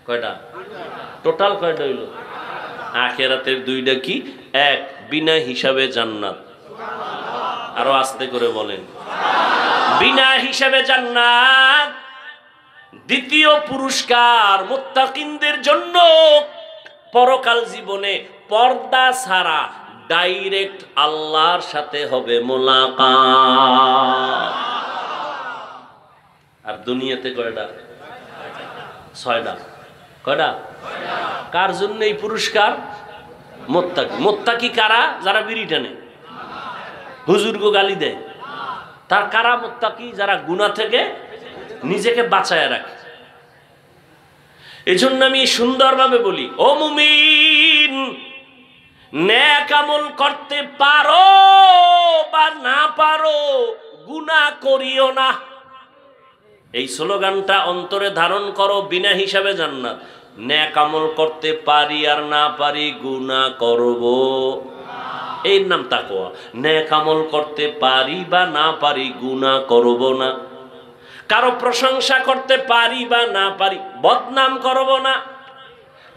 কয়টা? টোটাল কয়টা হইল? আখেরাতের 2টা কি? 1, বিনা হিসাবে জান্নাত। আরো আস্তে করে বলেন, বিনা হিসাবে জান্নাত। দ্বিতীয় পুরস্কার মুত্তাকিনদের জন্য, পরকাল জীবনে পর্দা ছাড়া ডাইরেক্ট আল্লাহর সাথে হবে মোলাকাত। আর দুনিয়াতে কয়টা? 6টা। কয়টা? কার জন্য এই পুরস্কার? মুত্তাকি। মুত্তাকি কারা? যারা বিড়ি টানে। হুজুরকে গালি দেয়। তার কারা মুত্তাকি? যারা গুনাহ থেকে নিজেকে বাঁচায় রাখে। এজন্য আমি সুন্দরভাবে বলি, ও মুমিন, নেক আমল করতে পারো বা না পারো, গুনাহ করিও না। এই স্লোগানটা অন্তরে ধারণ করো, বিনা হিসাবে জান্নাত। নেক আমল করতে পারি আর না পারি, গুনাহ করব, এর নাম তাকওয়া। নেক আমল করতে পারি বা না পারি, গুনাহ করব না। কারো প্রশংসা করতে পারি বা না পারি, বদনাম করব না।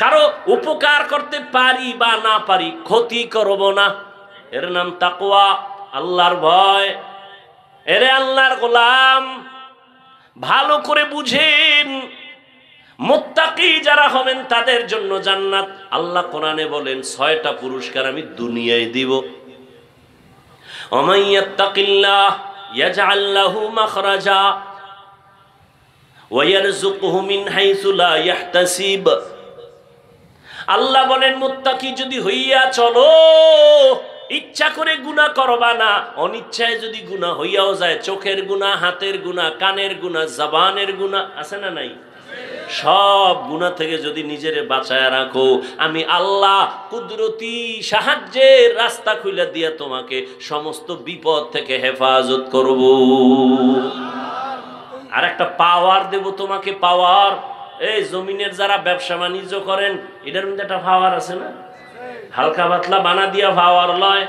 কারো উপকার করতে পারি বা না পারি, ক্ষতি করব না। এর নাম তাকওয়া, আল্লাহর ভয়। এরে আল্লাহর গোলাম, ভালো করে বুঝেন, মুত্তাকি যারা হবেন তাদের জন্য জান্নাত। আল্লাহ কোরআনে বলেন 6টা পুরস্কার আমি দুনিয়ায় দিব। ওমাইয়াত্তাকিল্লাহ ইয়াজআল লাহু মাখরাজা ওয়া ইয়ারযুকহু মিন হাইসু লা ইয়াহতাসিব। আল্লাহ বলেন, মুত্তাকি যদি হইয়া চলো, ইচ্ছা করে গুনাহ করবা না, অনিচ্ছায় যদি গুনাহ হইয়াও যায়, চোখের গুনাহ, হাতের গুনাহ, কানের গুনাহ, জবানের গুনাহ, আছে না নাই? সব গুনাহ থেকে যদি নিজেরে বাঁচায় রাখো, আমি আল্লাহ কুদরতি সাহায্যের রাস্তা খুলে দিয়ে তোমাকে সমস্ত বিপদ থেকে হেফাজত করব। আর একটা পাওয়ার দেব তোমাকে, পাওয়ার। এই জমিনের যারা ব্যবসা বাণিজ্য করেন, এটার মধ্যে একটা পাওয়ার আছে না? হালকা পাতলা বানা দিয়া পাওয়ার লয়।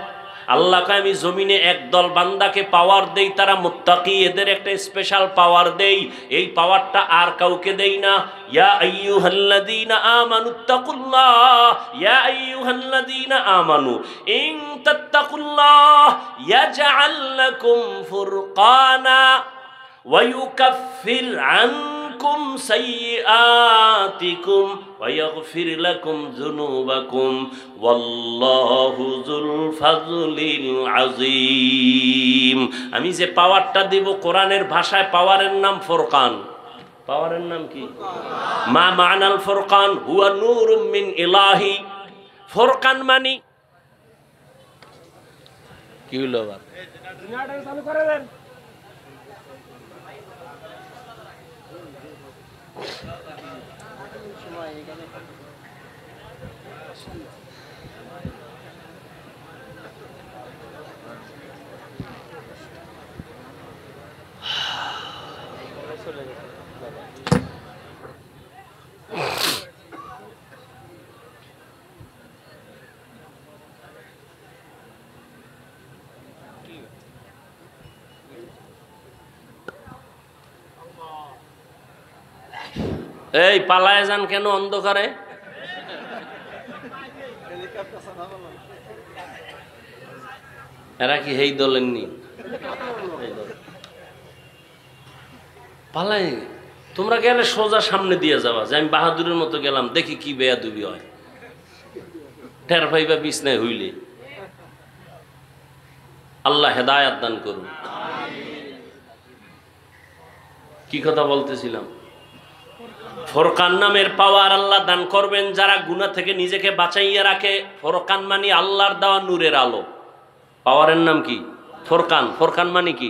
আল্লাহকে আমি জমিনে একদল বান্দাকে পাওয়ার দেই, তারা মুত্তাকি, এদের একটা স্পেশাল পাওয়ার দেই। এই পাওয়ারটা আর কাউকে দেই না। ইয়া আইয়ুহাল্লাযীনা আমানুত্তাকুল্লাহ, ইয়া আইয়ুহাল্লাযীনা আমানু ইন তাত্তাকুল্লাহ ইয়াজআল লাকুম ফুরকানা ওয়া ইউকাফির আনকুম সাইয়্যাতিকুম ওয়া ইয়াগফির লাকুম যুনুবাকুম ওয়াল্লাহু যুল ফাজলিল আযীম। আমি যে পাওয়ারটা দেব, কোরআনের ভাষায় পাওয়ারের নাম ফুরকান। পাওয়ারের নাম কি? মা মা'নাল ফুরকান হুয়া নূরুম মিন ইলাহি। ফুরকান মানে কি হলো? আবার চালু করে দেন। এই পালায় যান কেন অন্ধকারে? এরা কি হেই দলেননি? পালাই তোমরা গেলে সোজা সামনে দিয়ে যাওয়া, যে আমি বাহাদুরের মতো গেলাম, দেখি কি বেয়াদবি হয়। টের পাইবা বিছনায় হইলে। আল্লাহ হেদায়াত দান করুন। কি কথা বলতেছিলাম? ফুরকান নামের পাওয়ার আল্লাহ দান করবেন যারা গুনাহ থেকে নিজেকে বাঁচাইয়া রাখে। ফুরকান মানে আল্লাহর দেওয়া নূরের আলো। পাওয়ারের নাম কি? ফুরকান। ফুরকান মানে কি?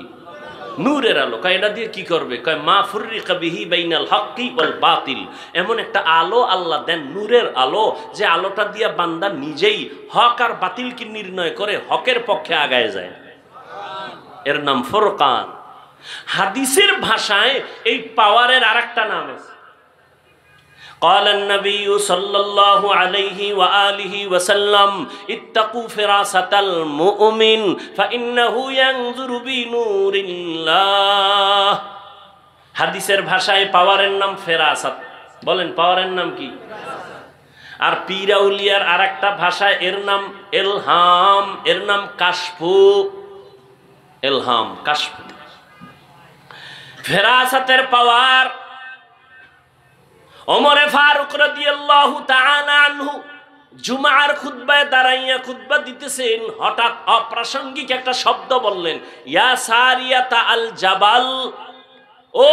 নূরের আলো। কয় এটা দিয়ে কি করবে? কয় মা ফুররিকা বিহি বাইনাল হাক্কি ওয়াল বাতিল। এমন একটা আলো আল্লাহ দেন, নূরের আলো, যে আলোটা দিয়া বান্দা নিজেই হক আর বাতিলকে নির্ণয় করে হকের পক্ষে আগায় যায়। এর নাম ফুরকান। হাদিসের ভাষায় এই পাওয়ারের আরেকটা নাম আছে। قال النبي صلى الله عليه وآله وسلم اتقوا فراسة المؤمن فإنه ينظر بنور الله। হাদিসের ভাষায় পাওয়ারের নাম ফেরাসাত। বলেন পাওয়ারের নাম কি? আর পীর আউলিয়ার আরেকটা ভাষায় এর নাম ইলহাম, এর নাম কাশফু। ইলহাম, কাশফু। ফেরাসাতের পাওয়ার ওমরে ফারুক রাদিয়াল্লাহু তাআলা আনহু জুমার খুতবায় দাঁড়াইয়া খুতবা দিতেছেন, হঠাৎ অপ্রাসঙ্গিক একটা শব্দ বললেন, ইয়া সারিয়াতা আল জাবাল। ও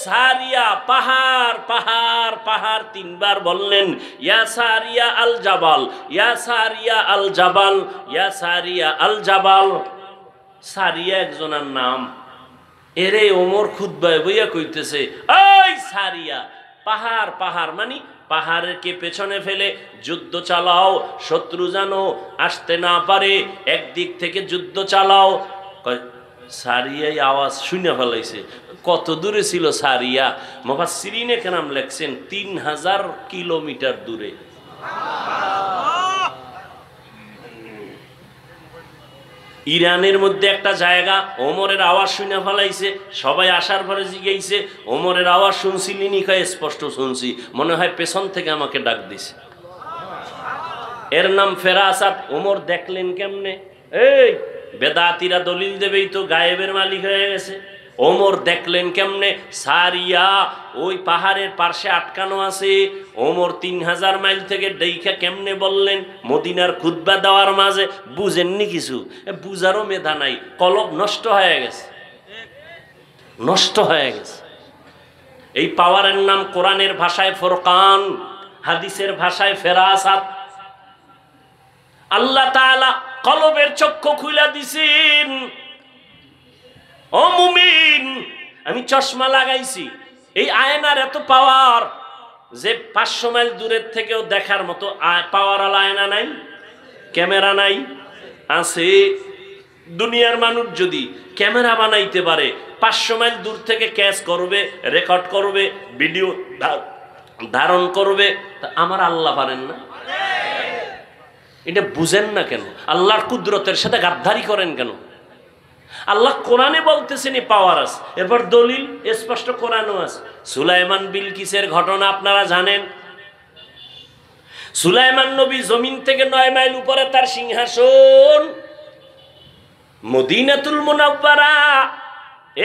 সারিয়া, পাহাড় পাহাড় পাহাড়, তিনবার বললেন ইয়া সারিয়া আল জাবাল, ইয়া সারিয়া আল জাবাল, ইয়া সারিয়া আল জাবাল। সারিয়া একজনের নাম। এরে ওমর খুতবায় বইয়া কইতেছে, ওই সারিয়া, পাহাড় পাহাড় মানে পাহাড়কে পেছনে ফেলে যুদ্ধ চালাও, শত্রু জানো আসতে না পারে, একদিক থেকে যুদ্ধ চালাও। সারিয়াই আওয়াজ শুনে ফেলাইছে। কত দূরে ছিল সারিয়া? মুফাসসিরিনে কেরাম লেখছেন 3000 কিলোমিটার দূরে। ইরানের মধ্যে একটা জায়গা, ওমরের আওয়াজ শুনে ফেলাইছে। সবাই আসার পরে জিজ্ঞাইছে, ওমরের আওয়াজ শুনছিলি নি? কয় স্পষ্ট শুনছি, মনে হয় পেছন থেকে আমাকে ডাক দিছে। এর নাম ফেরাসাত। ওমর দেখলেন কেমনে? এই বেদাতিরা দলিল দেবেই তো গায়েবের মালিক হয়ে গেছে। ওমর দেখলেন কেমনে? সারিয়া ওই পাহাড়ের পার্শ্বে আটকানো আছে। ওমর 3000 মাইল থেকে দেইখা কেমনে বললেন? মদিনার খুতবা দেওয়ার মাঝে বুঝেননি কিছু, বুঝারও মেধা নাই, কলব নষ্ট হয়ে গেছে, নষ্ট হয়ে গেছে। এই পাওয়ারের নাম কোরআনের ভাষায় ফুরকান, হাদিসের ভাষায় ফেরাসাত। আল্লাহ তাআলা কলবের চক্ষু খুলে দিছেন। ও মুমিন, আমি চশমা লাগাইছি, এই আয়নার এত পাওয়ার যে 500 মাইল দূরের থেকেও দেখার মতো পাওয়ার আলা আয়না নাই, ক্যামেরা নাই। আছে। দুনিয়ার মানুষ যদি ক্যামেরা বানাইতে পারে, 500 মাইল দূর থেকে ক্যাচ করবে, রেকর্ড করবে, ভিডিও ধারণ করবে, তা আমার আল্লাহ পারেন না? এটা বুঝেন না কেন? আল্লাহর কুদরতের সাথে গাদ্দারি করেন কেন? আল্লাহ কোরআনে বলতেছেন পাওয়ার আছে, এরপর দলিল স্পষ্ট কোরআনও আছে। সুলাইমান বিলকিসের ঘটনা আপনারা জানেন। সুলাইমান নবী জমিন থেকে 9 মাইল উপরে তার সিংহাসন, মদিনাতুল মুনাওয়ারা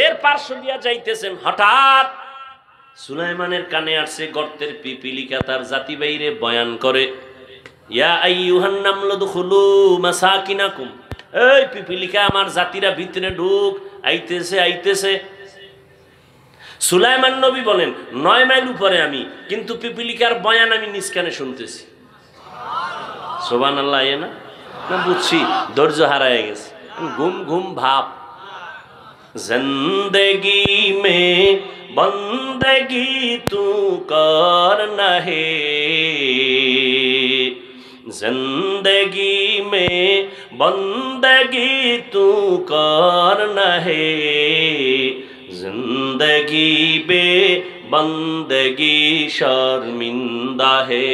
এর পার্শ্ব দিয়া যাইতেছেন। হঠাৎ সুলাইমানের কানে আসছে গর্তের পিপিলিকা তার জাতি বাইরে বয়ান করে, ইয়া আইয়ুহান নামলু দুখুলু মাসাকিনাকুম, এই পিপিলিকা আমার জাতিরা ভিতরে ঢুক, আইতেছে আইতেছে। সুলাইমান নবী বলেন 9 মাইল উপরে আমি, কিন্তু পিপিলিকার বয়ান আমি নিজ কানে শুনতেছি। সুবহানাল্লাহ। না বুঝছি, ধৈর্য হারায় গেছে, ঘুম ঘুম ভাব। জিন্দেগি মে বন্দেগি তু করনা হে, जिंदगी में बंदगी तू करना है, जिंदगी बे बंदगी शर्मिंदा है,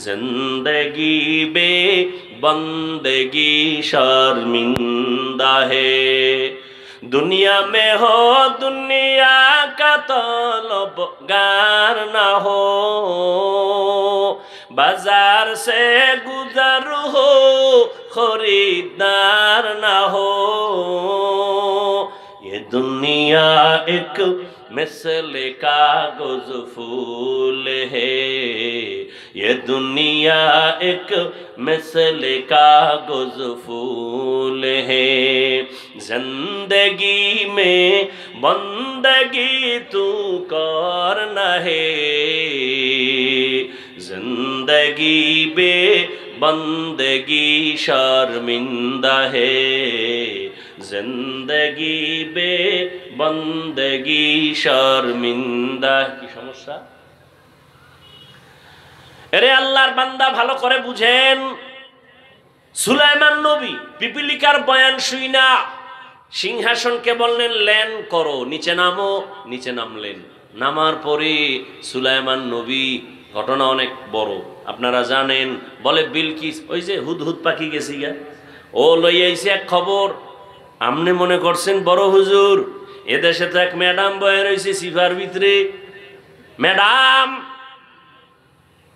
जिंदगी बे बंदगी शर्मिंदा है। दुनिया में हो दुनिया का तलबगार ना हो, बाजार से गुजर हो खरीदार ना हो, ये दुनिया एक मिसले कागज फूल है, ये दुनिया एक मिसले कागज फूल है, जिंदगी में बंदगी तू करना है, जिंदगी बे बंदगी शर्मिंदा है, जिंदगी बे बंदगी शर्मिंदा। কি সমস্যা? আরে আল্লাহর বান্দা ভালো করে বুঝেন, সুলাইমান নবী পিপিলিকার বয়ান শুইনা সিংহাসনকে বললেন ল্যান করো, নিচে নামো। নিচে নামলেন। নামার পরে সুলাইমান নবী, ঘটনা অনেক বড় আপনারা জানেন, বলে বিলকিস ওই যে হুদহুদ পাখি গেছি গা, ও লই আইছে এক খবর। আমনে মনে করছেন বড় হুজুর, এদেশে তো এক ম্যাডাম বয়ে রয়েছে সিফার ভিতরে। ম্যাডাম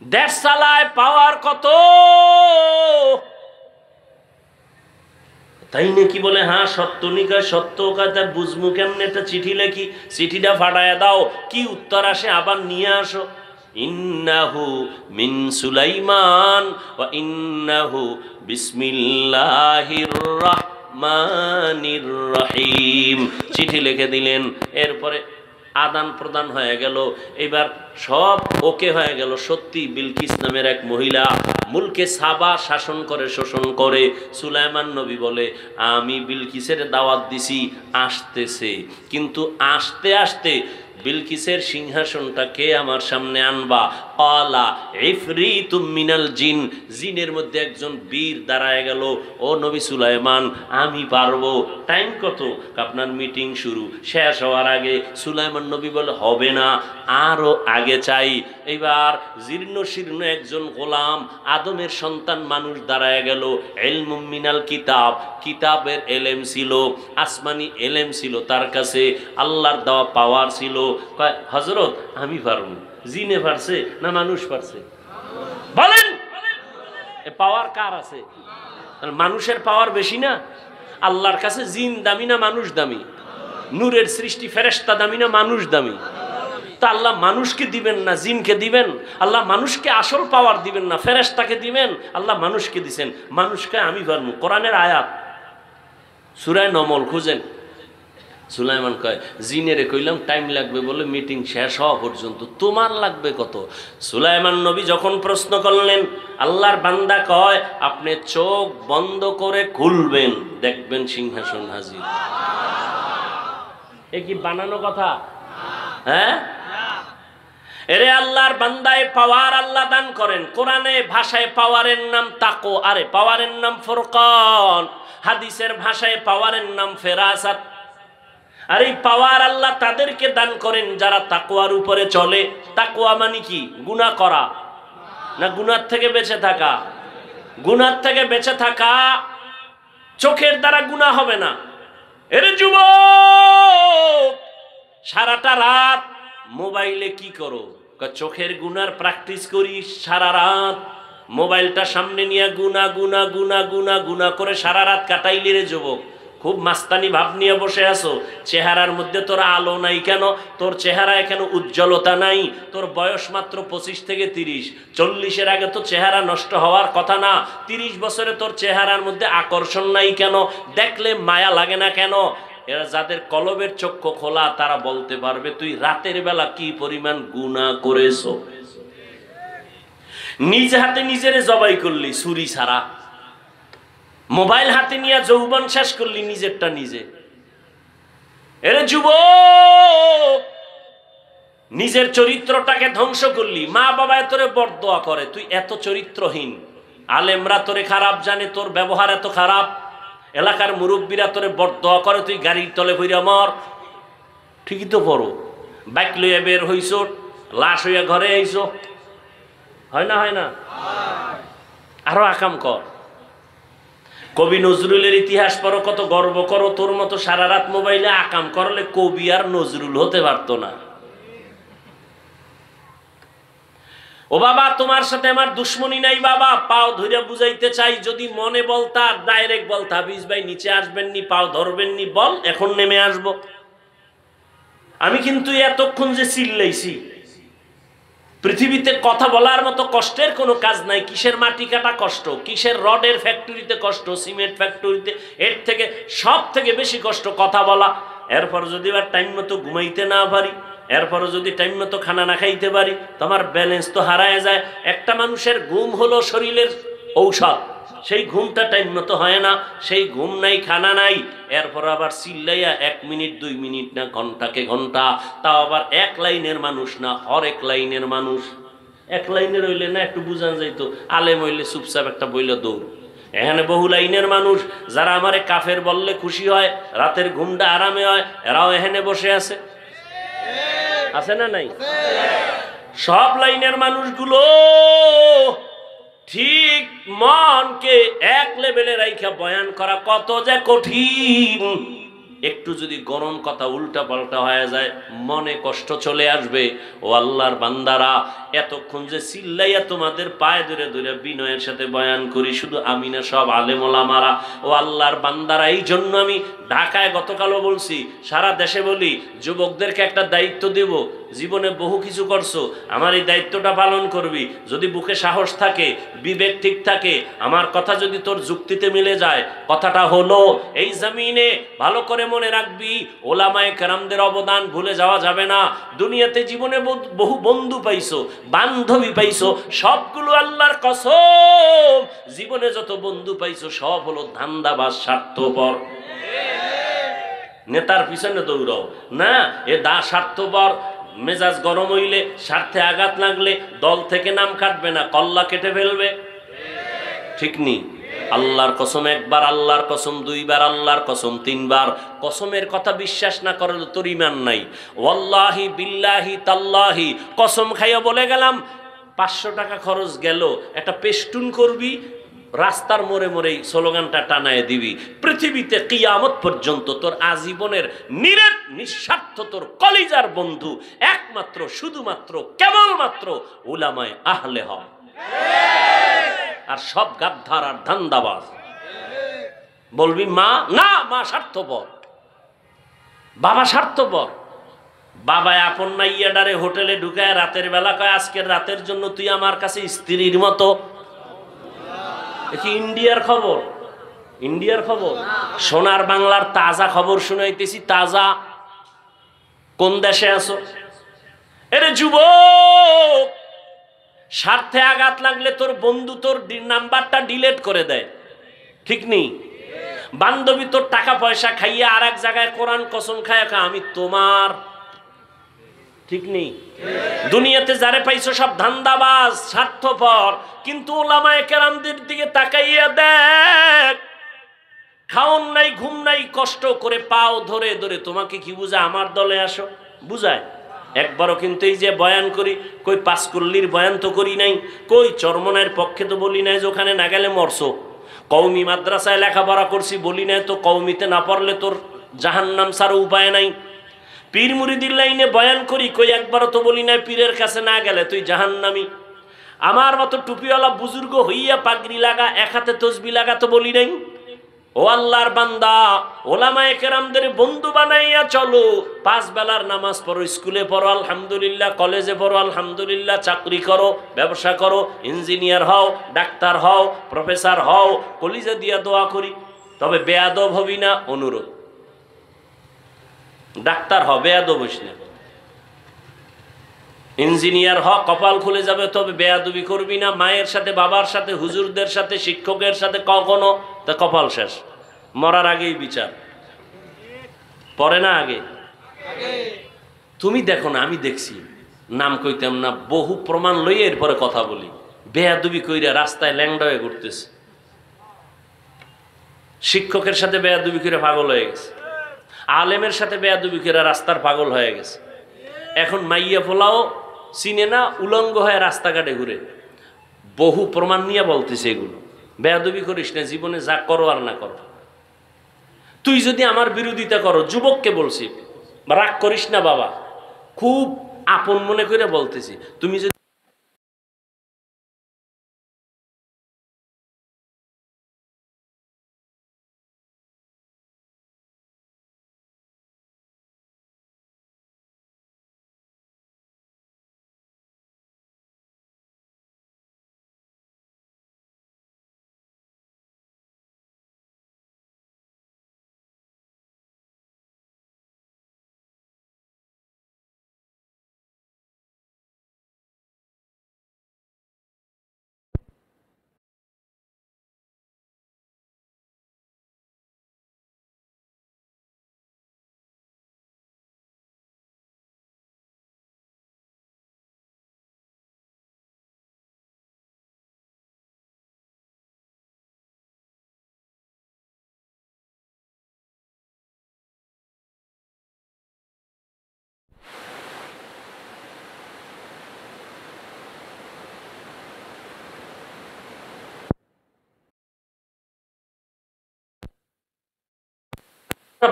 দেশ চালায়, পাওয়ার কত, তাই নাকি? বলে হ্যাঁ সত্য নিকা সত্য কথা বুঝমু কেমনে? একটা চিঠি লেখি, চিঠিটা ফাটায় দাও। কি উত্তর আসে আবার নিয়ে আসো। ইন্নাহু মিন সুলাইমান ওয়া ইন্নাহু বিসমিল্লাহির রাহমানির রহিম। চিঠি লিখে দিলেন। এরপরে আদান প্রদান হয়ে গেল। এবার সব ওকে হয়ে গেল। সত্যি বিলকিস নামের এক মহিলা মুলকে সাবা শাসন করে, শোষণ করে। সুলাইমান নবী বলে, আমি বিলকিসের দাওয়াত দিছি, আসতেছে, কিন্তু আসতে আসতে বিলকিসের সিংহাসনটা কে আমার সামনে আনবা? ক্বালা ইফরিতুম মিনাল জিন, জিনের মধ্যে একজন বীর দাঁড়ায় গেল। ও নবী সুলাইমান, আমি পারবো। টাইম কত? আপনার মিটিং শুরু শেষ হওয়ার আগে। সুলাইমান নবী বলে, হবে না, আরো আগে চাই। এবার জীর্ণ শীর্ণ একজন গোলাম, আদমের সন্তান মানুষ দাঁড়ায় গেল। ইলমুম মিনাল কিতাব, কিতাবের এলেম ছিল, আসমানি এলেম ছিল তার কাছে, আল্লাহর দেওয়া পাওয়ার ছিল। কয়, হযরত আমি পারবো। জিনে পারছে না মানুষ পারছে? বলেন, এ পাওয়ার কার আছে? মানুষের পাওয়ার বেশি না? আল্লাহর কাছে জিন দামি না মানুষ দামি? নূরের সৃষ্টি ফেরেশতা দামি না মানুষ দামি? তা আল্লাহ মানুষকে দিবেন না জিনকে দিবেন? আল্লাহ মানুষকে আসল পাওয়ার দিবেন না ফেরেশতাকে দিবেন? আল্লাহ মানুষকে দিবেন। মানুষকে আমি পারবো। কোরআনের আয়াত, সূরা নমল খুঁজেন। সুলাইমান কয়, জিনেরে কইলাম টাইম লাগবে বলে মিটিং শেষ হওয়া পর্যন্ত, তোমার লাগবে কত? সুলাইমান নবী যখন প্রশ্ন করলেন, আল্লাহর বান্দা কয়, আপনি চোখ বন্ধ করে খুলবেন, দেখবেন সিংহাসন হাজির। এ কি বানানো কথা? হ্যাঁ, এরে আল্লাহর বান্দায় পাওয়ার আল্লাহ দান করেন। কোরআনে ভাষায় পাওয়ারের নাম তাকো, আরে পাওয়ারের নাম ফুরকান। হাদিসের ভাষায় পাওয়ারের নাম ফেরাসাত। আর এই পাওয়ার আল্লাহ তাদেরকে দান করেন যারা তাকওয়ার উপরে চলে। তাকওয়া মানে কি? গুনাহ করা না গুনার থেকে বেঁচে থাকা? গুনার থেকে বেঁচে থাকা। চোখের দ্বারা গুনাহ হবে না। এরে যুবক, সারাটা রাত মোবাইলে কি করো? চোখের গুনার প্র্যাকটিস করি সারা রাত। মোবাইলটা সামনে নিয়ে গুনা গুনা গুনা গুনা গুনা করে সারা রাত কাটাইলি রে যুবক। খুব মাস্তানি ভাব নিয়ে বসে আছো। চেহারার মধ্যে তোর আলো নাই কেন? তোর চেহারায় কেন উজ্জ্বলতা নাই? তোর বয়স মাত্র 25 থেকে 30। 40-এর আগে তো চেহারা নষ্ট হওয়ার কথা না। 30 বছরে তোর চেহারার মধ্যে আকর্ষণ নাই কেন? দেখলে মায়া লাগে না কেন? এরা যাদের কলবের চক্ষু খোলা তারা বলতে পারবে তুই রাতের বেলা কি পরিমাণ গুনাহ করেছো। নিজ হাতে নিজেরে জবাই করলি ছুরি ছাড়া। মোবাইল হাতে নিয়ে যৌবন শেষ করলি নিজেরটা নিজে। এরে যুবক, নিজের চরিত্রটাকে ধ্বংস করলি। মা বাবা তোরে বরদোয়া করে, তুই এত চরিত্রহীন। আলেমরা তোরে খারাপ জানে, তোর ব্যবহার এত খারাপ। এলাকার মুরব্বীরা তোরে বরদোয়া করে, তুই গাড়ির তলে ভইরা মর। ঠিকই তো পড়ো। বাইক লইয়া বের হইছ, লাশ হইয়া ঘরে আইছো। হয় না? হয় না? আরো আকাম কর। কবি নজরুলের ইতিহাস পড়ো, কত গর্ব করো। তোর মতো সারা রাত মোবাইলে আকাম করলে কবি আর নজরুল হতে পারতো না। ও বাবা, তোমার সাথে আমার দুশ্মনী নাই বাবা। পাও ধরে বুঝাইতে চাই, যদি মনে বলতা ডাইরেক্ট বলতা, হাফিজ ভাই নিচে আসবেননি, পাও ধরবেননি, বল এখন নেমে আসবো। আমি কিন্তু এতক্ষণ যে চিল্লাইছি, পৃথিবীতে কথা বলার মতো কষ্টের কোনো কাজ নাই। কিসের মাটি কাটা কষ্ট, কিসের রডের ফ্যাক্টরিতে কষ্ট, সিমেন্ট ফ্যাক্টরিতে, এর থেকে সব থেকে বেশি কষ্ট কথা বলা। এরপর যদি আর টাইম মতো ঘুমাইতে না পারি, এরপরও যদি টাইম মতো খানা না খাইতে পারি, তোমার ব্যালেন্স তো হারায় যায়। একটা মানুষের ঘুম হলো শরীরের ঔষধ, সেই ঘুমটা টাইম মতো হয় না, সেই ঘুম নাই, খানা নাই। এরপর আবার চিল্লাইয়া 1 মিনিট 2 মিনিট না ঘন্টাকে ঘন্টা, তাও আবার এক লাইনের মানুষ না, হরেক লাইনের মানুষ। এক লাইনের হইলে না একটু বুঝান যাইতো, আলেম হইলে চুপচাপ একটা বইলে দৌড়। এখানে বহু লাইনের মানুষ, যারা আমারে কাফের বললে খুশি হয়, রাতের ঘুমটা আরামে হয়, এরাও এখানে বসে আছে। আছে না নাই? সব লাইনের মানুষগুলো ঠিক মনকে এক লেভেলে রাইখা বয়ান করা কত যে কঠিন। একটু যদি গরম কথা উল্টা পাল্টা হয়ে যায়, মনে কষ্ট চলে আসবে। ও আল্লাহর বান্দারা, এতক্ষণ যে চিল্লাইয়া তোমাদের পায়ে ধরে ধরে বিনয়ের সাথে বয়ান করি, শুধু আমি না, সব আলেম ওলামারা। ও আল্লাহর বান্দারা, এই জন্য আমি ঢাকায় গতকালও বলছি, সারা দেশে বলি, যুবকদেরকে একটা দায়িত্ব দেব, জীবনে বহু কিছু করছো, আমার এই দায়িত্বটা পালন করবি। যদি বুকে সাহস থাকে, বিবেক ঠিক থাকে, আমার কথা যদি তোর যুক্তিতে মিলে যায়, কথাটা হলো এই জমিনে ভালো করে মনে রাখবি, ওলামায়ে কেরামদের অবদান ভুলে যাওয়া যাবে না। দুনিয়াতে জীবনে বহু বন্ধু পাইছো, বান্ধবী পাইছো, সবগুলো আল্লাহর কসম, জীবনে যত বন্ধু পাইছো সব হলো ধান্দাবাজ, স্বার্থপর। নেতার পিছনে দৌড়াও না, এ স্বার্থপর। মেজাজ গরম হইলে, স্বার্থে আঘাত লাগলে দল থেকে নাম কাটবে না, কল্লা কেটে ফেলবে। ঠিক নি? আল্লাহর কসম একবার, আল্লাহর কসম দুইবার, আল্লাহর কসম তিনবার। কসমের কথা বিশ্বাস না করলে তোর ঈমান নাই। ওয়াল্লাহি বিল্লাহি তাল্লাহি, কসম খাইয়া বলে গেলাম 500 টাকা খরচ গেল, একটা পেস্টুন করবি, রাস্তার মোড়ে মোড়েই স্লোগানটা টানায় দিবি। পৃথিবীতে কিয়ামত পর্যন্ত তোর আজীবনের নিরেট নিঃস্বার্থ তোর কলিজার বন্ধু একমাত্র, শুধুমাত্র, কেবলমাত্র উলামায়ে আহলে হক। আর সব গাদ্দার আর ধান্দাবাজ। বলবি মা, না মা স্বার্থপর, বাবা স্বার্থপর। বাবায় আপন নাইয়াডারে হোটেলে ঢুকায় রাতের বেলা কয়, আজকের রাতের জন্য তুই আমার কাছে স্ত্রীর মতো। দেখি ইন্ডিয়ার খবর, ইন্ডিয়ার খবর, সোনার বাংলার তাজা খবর শুনাইতেছি। তাজা। কোন দেশে আছো? এরে যুবক, স্বার্থে আঘাত লাগলে তোর বন্ধু তোর নাম্বারটা ডিলিট করে দেয়। ঠিক নেই? বান্ধবী তোর টাকা পয়সা খাইয়া আর এক জায়গায় কোরআন কসম খায় আমি তোমার। ঠিক নেই? দুনিয়াতে যারে পাইছো সব ধান্দাবাজ, স্বার্থপর। কিন্তু ওলামায়ে কেরামদের দিকে তাকাইয়া দেখ, খাওন নাই, ঘুম নাই, কষ্ট করে পাও ধরে ধরে তোমাকে কি বুঝায় আমার দলে আসো? বুঝায়? একবারও কিন্তু এই যে বয়ান করি, কই পাঁচকুল্লির বয়ান তো করি নাই, কই চরমনায়ের পক্ষে তো বলি নাই যে ওখানে না গেলে মরছো। কওমি মাদ্রাসায় লেখাপড়া করছি বলি নাই তো কওমিতে না পড়লে তোর জাহান্নাম ছাড়া উপায় নাই। পীর মুরিদির লাইনে বয়ান করি, কই একবারও তো বলি নাই পীরের কাছে না গেলে তুই জাহান্নামী। আমার মতো টুপিওয়ালা বুজুর্গ হইয়া পাগড়ি লাগা, এক হাতে তসবি লাগা তো বলি নাই। ও আল্লাহর বান্দা, ওলামায়ে কেরামদের বন্ধু বানাইয়া চলো। 5 বেলার নামাজ পড়ো, স্কুলে পড়ো আলহামদুলিল্লাহ, কলেজে পড়ো আলহামদুলিল্লাহ, চাকরি করো, ব্যবসা করো, ইঞ্জিনিয়ার হও, ডাক্তার হও, প্রফেসর হও, কলিজা দিয়া দোয়া করি। তবে বেয়াদব হবি না, অনুরোধ। ডাক্তার হ, বেয়াদব হইস না। ইঞ্জিনিয়ার হ, কপাল খুলে যাবে, তবে বেয়াদবি করবি না। মায়ের সাথে, বাবার সাথে, হুজুরদের সাথে, শিক্ষকের সাথে কখনো, তা কপাল শেষ। মরার আগেই বিচার, পরে না আগে। তুমি দেখো না, আমি দেখছি, নাম কইতাম না, বহু প্রমাণ লই এরপরে কথা বলি। বেয়াদবি কইরা রাস্তায় ল্যাংড়া হয়ে ঘুরতেছে। শিক্ষকের সাথে বেয়াদবি করে পাগল হয়ে গেছে, আলেমের সাথে বেয়াদবি করে রাস্তার পাগল হয়ে গেছে। এখন মাইয়া ফোলাও চিনে না, উলঙ্গ হয়ে রাস্তাঘাটে ঘুরে। বহু প্রমাণ নিয়ে বলতেছে এগুলো। বেয়াদবি করিস না, জীবনে যা করো আর না করো। তুই যদি আমার বিরোধিতা করো, যুবককে বলছি, রাগ করিস না বাবা, খুব আপন মনে করে বলতেছি, তুমি যদি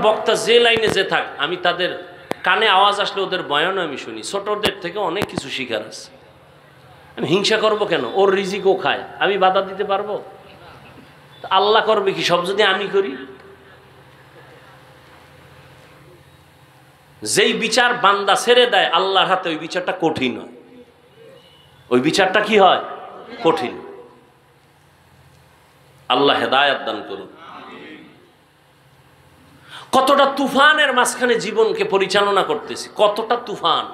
বক্তা যে লাইনে যে থাক, আমি তাদের কানে আওয়াজ আসলে ওদের বয়ানও আমি শুনি। ছোটদের থেকে অনেক কিছু শিখার আছে। আমি হিংসা করব কেন? ওর রিজিক ও খায়, আমি বাধা দিতে পারবো? আল্লাহ করবে কি সব যদি আমি করি? যেই বিচার বান্দা ছেড়ে দেয় আল্লাহর হাতে, ওই বিচারটা কঠিন হয়। ওই বিচারটা কি হয়? কঠিন। আল্লাহ হেদায়েত দান করুন। কতটা তুফানের মাঝখানে জীবনকে পরিচালনা করতেছি, কতটা তুফান।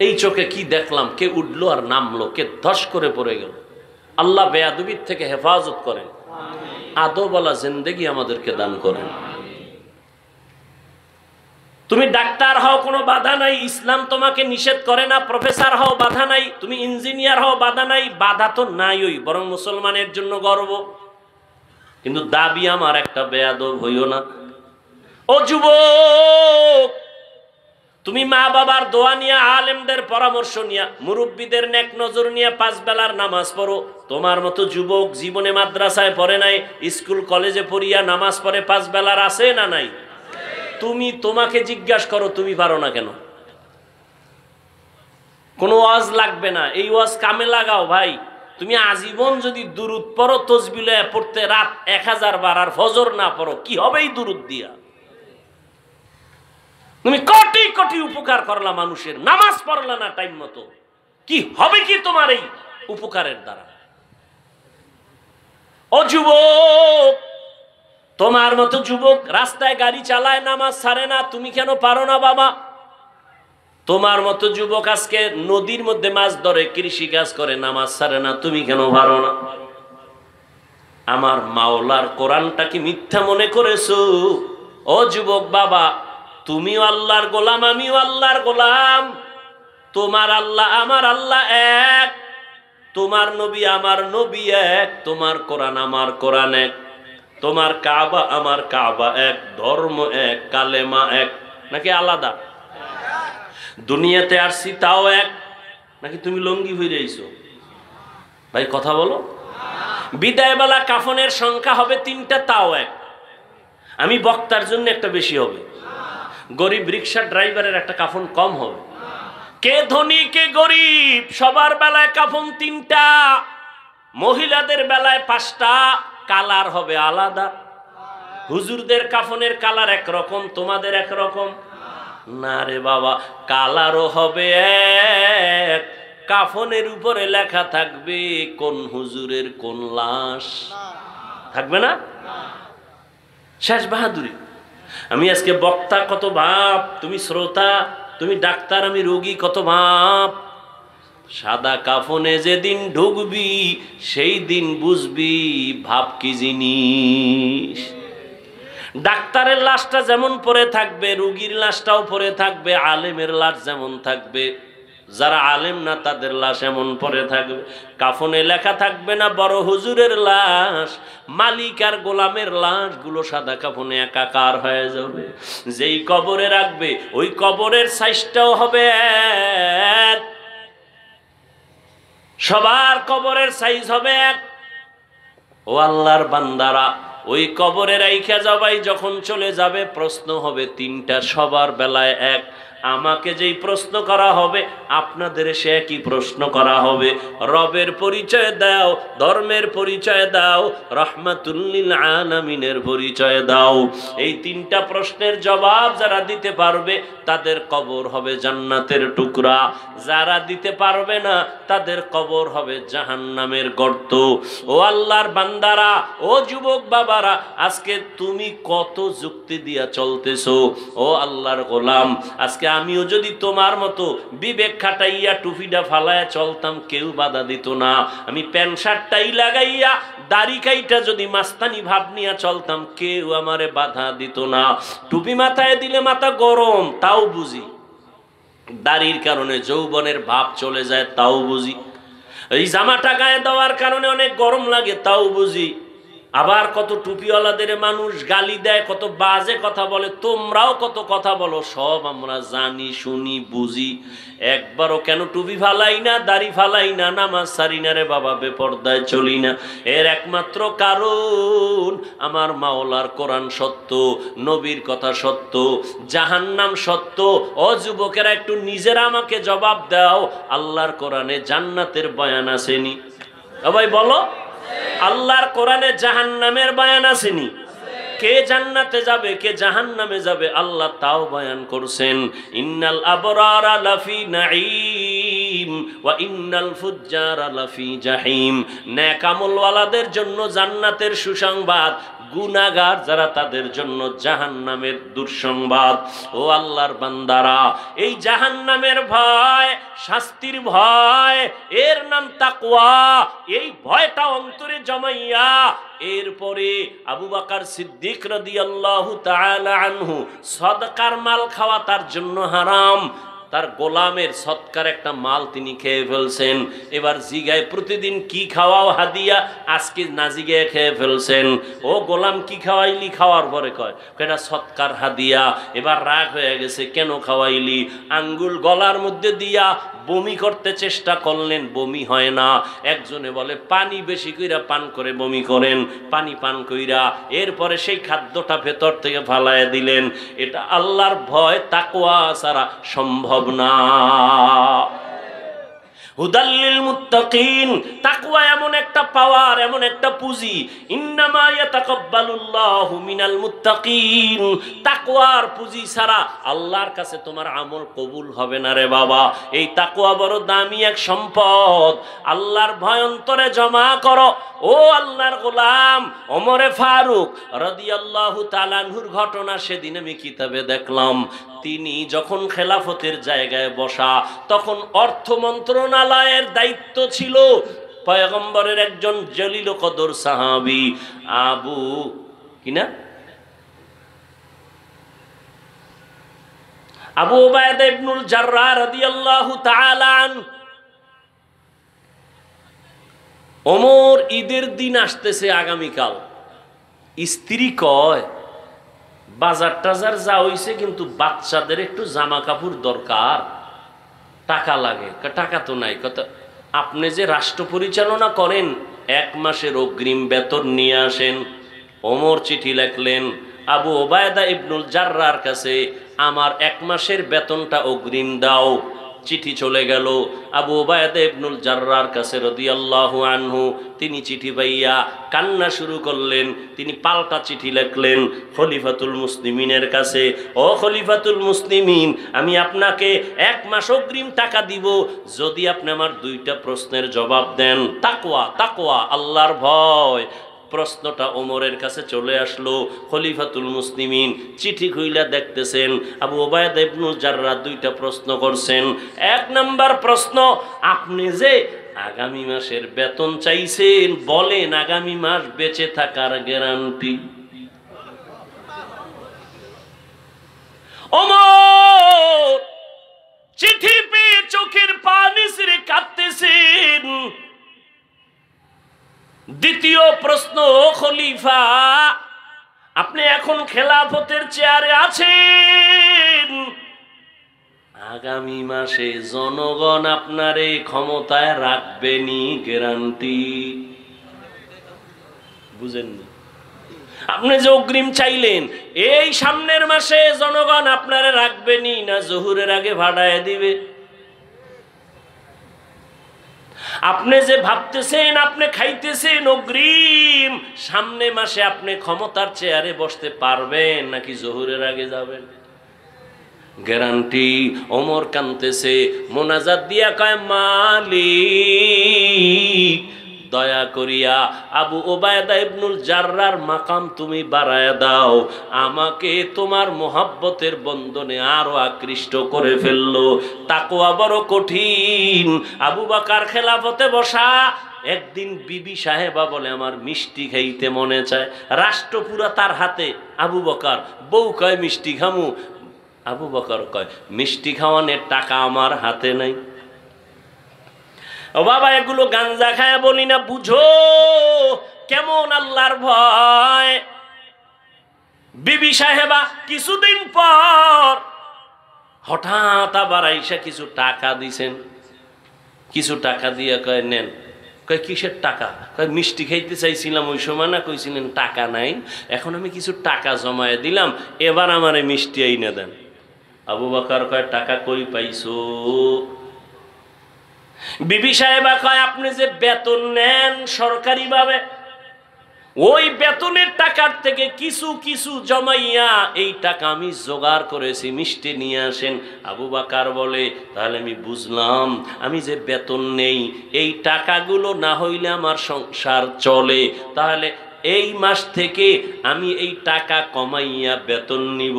এই চোখে কি দেখলাম, কে উঠলো আর নামলো, কে ধস করে পড়ে গেল। আল্লাহ বেয়াদবির থেকে হেফাজত করেন, আদবওয়ালা জিন্দেগি আমাদেরকে দান করেন। তুমি ডাক্তার হও, কোনো বাধা নাই, ইসলাম তোমাকে নিষেধ করে না। প্রফেসর হও, বাধা নাই। তুমি ইঞ্জিনিয়ার হও, বাধা নাই। বাধা তো নাই, ওই বরং মুসলমানের জন্য গর্ব। কিন্তু দাবি আমার একটা, বেয়াদব হইও না। ও যুবক, তুমি মা বাবার দোয়া নিয়ে, আলেমদের পরামর্শ নিয়ে, মুরব্বীদের নেক নজর নিয়ে 5 বেলার নামাজ পড়ো। তোমার মতো যুবক জীবনে মাদ্রাসায় পড়ে নাই, স্কুল কলেজে পড়িয়া নামাজ পড়ে 5 বেলার আছে না নাই? তোমাকে জিজ্ঞাসা করো, তুমি পারো না কেন? কোনো ওয়াজ লাগবে না, এই ওয়াজ কামে লাগাও ভাই। তুমি আজীবন যদি দুরুদ পড়ো, তসবিহ পড়তে রাত 1000 বার আর ফজর না পড়ো, কি হবে এই দুরুদ দিয়া? তুমি কোটি কোটি উপকার করলা মানুষের, নামাজ পড়লা না টাইম মতো, কি হবে কি তোমার এই উপকারের দ্বারা? ও যুবক, তোমার মতো যুবক রাস্তায় গাড়ি চালায়, নামাজ ছাড়ে না, তুমি কেন পারো না বাবা? তোমার মতো যুবক আজকে নদীর মধ্যে মাছ ধরে, কৃষি কাজ করে, নামাজ ছাড়ে না, তুমি কেন পারো না? আমার মাওলার কোরআনটা কি মিথ্যা মনে করেছো? ও যুবক বাবা, তুমিও আল্লাহর গোলাম, আমিও আল্লাহর গোলাম। তোমার আল্লাহ আমার আল্লাহ এক, তোমার নবী আমার নবী এক, তোমার কোরআন আমার কোরআন এক, তোমার কাবা আমার কাবা এক, ধর্ম এক, কালেমা এক। নাকি আলাদা? দুনিয়াতে আসছি তাও এক, নাকি তুমি লঙ্গি হয়ে রয়েছো? ভাই কথা বলো। বিদায় বেলা কাফনের সংখ্যা হবে 3টা, তাও এক। আমি বক্তার জন্য একটা বেশি হবে, গরিব রিক্সা ড্রাইভারের একটা কাফন কম হবে। কে ধনী কে গরিব, সবার বেলায় কাফন 3টা, মহিলাদের বেলায় 5টা, কালার হবে আলাদা। হুজুরদের কাফনের কালার একরকম, তোমাদের একরকম না রে বাবা, কালারও হবে এক, কাফনের উপরে লেখা থাকবে কোন হুজুরের কোন লাশ, থাকবে না? শেষ বাহাদুরি। আমি আজকে বক্তা কত ভাব, তুমি শ্রোতা, তুমি ডাক্তার, আমি রোগী কত ভাব। সাদা কাফনে যেদিন ঢুকবি সেই দিন বুঝবি ভাব কি জিনিস। ডাক্তারের লাশটা যেমন পরে থাকবে, রোগীর লাশটাও পরে থাকবে, আলেমের লাশ যেমন থাকবে, যারা আলেম না তাদের লাশ এমন পরে থাকবে। কাফনে লেখা থাকবে না বড় হুজুরের লাশ, মালিক আর গোলামের লাশ গুলো সাদা কাফনে একাকার হয়ে যাবে। যেই কবরে রাখবে ওই কবরের সাইজটাও হবে এক, সবার কবরের সাইজ হবে এক। ও আল্লাহর বান্দারা, ওই কবরে রাইখা যাবাই যখন চলে যাবে, প্রশ্ন হবে 3টা, সবার বেলায় এক। আমাকে যেই প্রশ্ন করা হবে আপনাদের সে একই প্রশ্ন করা হবে। রবের পরিচয় দাও, ধর্মের পরিচয় দাও, রহমাতুল লিল আলামিনের পরিচয় দাও। এই 3টা প্রশ্নের জবাব যারা দিতে পারবে তাদের কবর হবে জান্নাতের টুকরা, যারা দিতে পারবে না তাদের কবর হবে জাহান্নামের গর্ত। ও আল্লাহর বান্দারা, ও যুবক বাবারা, আজকে তুমি কত যুক্তি দিয়া চলতেছো। ও আল্লাহর গোলাম, আজকে আমিও যদি তোমার মতো বিবেক খাটাইয়া টুপিটা ফালাইয়া চলতাম, কেউ বাধা দিত না। আমি প্যান্ট শার্টটাই লাগাইয়া দাড়ি কাইটা যদি মাস্তানি ভাব নিয়ে চলতাম, কেউ আমারে বাধা দিত না। টুপি মাথায় দিলে মাথা গরম, তাও বুঝি। দাড়ির কারণে যৌবনের ভাব চলে যায়, তাও বুঝি। এই জামাটা গায়ে দেওয়ার কারণে অনেক গরম লাগে, তাও বুঝি। আবার কত টুপিওয়ালাদের মানুষ গালি দেয়, কত বাজে কথা বলে, তোমরাও কত কথা বলো, সব আমরা জানি, শুনি, বুঝি। একবারও কেন টুপি ফালাই না, দাড়ি ফালাই না, নামাজ সারি না রে বাবা, বেপরদায় চলি না? এর একমাত্র কারণ আমার মাওলার কোরআন সত্য, নবীর কথা সত্য, জাহান্নাম সত্য। ও যুবকেরা, একটু নিজেরা আমাকে জবাব দাও, আল্লাহর কোরআনে জান্নাতের বয়ান আসেনি? ভাই বলো, আল্লাহর কোরআনে জাহান্নামের বয়ান আসেনি? কে জান্নাতে যাবে কে জাহান্নামে যাবে আল্লাহ তাও বয়ান করছেন। ইন্নাল আবরারা লাফি নাঈম ওয়া ইন্নাল ফুজ্জারা লাফি জাহিম। নেক আমলওয়ালাদের জন্য জান্নাতের সুসংবাদ, গুনাহগার যারা তাদের জন্য জাহান্নামের দুঃসংবাদ। ও আল্লাহর বান্দারা, এই জাহান্নামের ভয়, শাস্তির ভয়, এর নাম তাকওয়া। এই ভয়টা অন্তরে জমাইয়া এরপরে আবু বকর সিদ্দিক রাদিয়াল্লাহু তাআলা আনহু সদকার মাল খাওয়া তার জন্য হারাম। তার গোলামের সৎকার একটা মাল তিনি খেয়ে ফেলছেন। এবার জিগায় প্রতিদিন কি খাওয়াও হাদিয়া, আজকে না জিগায় খেয়ে ফেলছেন। ও গোলাম কি খাওয়াইলি? খাওয়ার পরে কয় এটা সৎকার হাদিয়া। এবার রাগ হয়ে গেছে, কেন খাওয়াইলি? আঙ্গুল গলার মধ্যে দিয়া বমি করতে চেষ্টা করলেন, বমি হয় না। একজনে বলে পানি বেশি কইরা পান করে বমি করেন, পানি পান কইরা এরপরে সেই খাদ্যটা ভেতর থেকে ফালায় দিলেন। এটা আল্লাহর ভয়, তাকওয়া ছাড়া সম্ভব না। হুদাল্লিল মুত্তাকিন, তাকওয়া এমন একটা পাওয়ার, এমন একটা পুঁজি। ইন্নামা ইয়াতাকাব্বালুল্লাহু মিনাল মুত্তাকিন। তাকওয়ার পুঁজি ছাড়া আল্লাহর কাছে তোমার আমল কবুল হবে না রে বাবা। এই তাকওয়া বড় দামি এক সম্পদ। আল্লাহর ভয় অন্তরে জমা করো। ও আল্লাহর গোলাম ওমরে ফারুক রাদিয়াল্লাহু তাআলা আনহুর ঘটনা সেদিন আমি কিতাবে দেখলাম। তিনি যখন খেলাফতের জায়গায় বসা, তখন অর্থ মন্ত্রণালয়ের দায়িত্ব ছিল পয়গম্বরের একজন জলিল কদর সাহাবী আবু উবায়দা ইবনুল জাররাহ রাদিয়াল্লাহু তাআলা আনহু। ওমর ঈদের দিন আসতেছে আগামীকাল। স্ত্রী কয় বাজার টাজার যা হইছে, কিন্তু বাচ্চাদের একটু জামা কাপড় দরকার, টাকা লাগে। টাকা তো নাই। কত আপনি যে রাষ্ট্র পরিচালনা করেন, 1 মাসের অগ্রিম বেতন নিয়ে আসেন। ওমর চিঠি লিখলেন আবু উবায়দা ইবনুল জাররাহর কাছে, আমার 1 মাসের বেতনটা অগ্রিম দাও। চিঠি চলে গেল আবু উবায়দা ইবনুল জাররাহর কাছে রাদিয়াল্লাহু আনহু। তিনি চিঠি পাইয়া কান্না শুরু করলেন। তিনি পাল্টা চিঠি লিখলেন খলিফাতুল মুসলিমিনের কাছে, ও খলিফাতুল মুসলিমিন, আমি আপনাকে 1 মাস অগ্রিম টাকা দিব যদি আপনি আমার 2টা প্রশ্নের জবাব দেন। তাকওয়া, তাকওয়া, আল্লাহর ভয়। প্রশ্নটা ওমরের কাছে চলে আসলো। খলিফাতুল মুসলিমিন চিঠি খুইলা দেখতেছেন আবু উবায়দা ইবনুল জাররাহ 2টা প্রশ্ন করছেন। 1 নাম্বার প্রশ্ন, আপনি যে আগামী মাসের বেতন চাইছেন, বলেন আগামী মাস বেঁচে থাকার গ্যারান্টি। ওমর চিঠি পেয়ে চোখের পানি ছেড়ে কাঁদতেছেন। দ্বিতীয় প্রশ্ন, খলিফা আপনি এখন খেলাফতের চেয়ারে আছেন, আগামী মাসে জনগণ আপনারে ক্ষমতায় রাখবেনি, গ্যারান্টি? বুঝেননি? আপনি যে অগ্রিম চাইলেন, এই সামনের মাসে জনগণ আপনারে রাখবেনি না জোহরের আগে ভাড়ায় দিবে? আপনি যে ভাবতেছেন, আপনি খাইতেছেন অগ্রিম, সামনে মাসে আপনি ক্ষমতার চেয়ারে বসতে পারবেন নাকি জোহরের আগে যাবেন? গ্যারান্টি। ওমর কাঁদতেছে, মোনাজাত দিয়া কয় মালিক দয়া করিয়া আবু উবায়দা ইবনুল জাররাহর মাকাম তুমি বাড়ায়া দাও, আমাকে তোমার মোহাব্বতের বন্ধনে আরো আকৃষ্ট করে ফেললো। তাকওয়া বড় কঠিন। আবু বকর খেলাফতে বসা, একদিন বিবি সাহেবা বলে আমার মিষ্টি খাইতে মনে চায়। রাষ্ট্রপুরা তার হাতে। আবু বকর, বউ কয় মিষ্টি খামু। আবু বকর কয় মিষ্টি খাওয়ানোর টাকা আমার হাতে নাই। ও বাবা, এগুলো গাঞ্জা খায় বলি না, বুঝো কেমন আল্লাহর ভয়। বিবি সাহেবা কিছুদিন পর হঠাৎ আবার আইসা কিছু টাকা দিছেন। কিছু টাকা দিয়ে কয় নেন। কয় কিসের টাকা? কয় মিষ্টি খাইতে চাইছিলাম ওই সময় না কইছিলেন টাকা নাই, এখন আমি কিছু টাকা জমায়ে দিলাম, এবার আমারে মিষ্টি আইনা দেন। আবু বকর কয় টাকা কই পাইছো? বিবি সাহেবা কয় আপনি যে বেতন নেন সরকারি ভাবে, ওই বেতনের টাকার থেকে কিছু কিছু জমাইয়া এই টাকা আমি জোগাড় করেছি, মিষ্টি নিয়ে আসেন। আবু বকর বলে, তাহলে আমি বুঝলাম আমি যে বেতন নেই, এই টাকাগুলো না হইলে আমার সংসার চলে, তাহলে এই মাস থেকে আমি এই টাকা কমাইয়া বেতন নিব।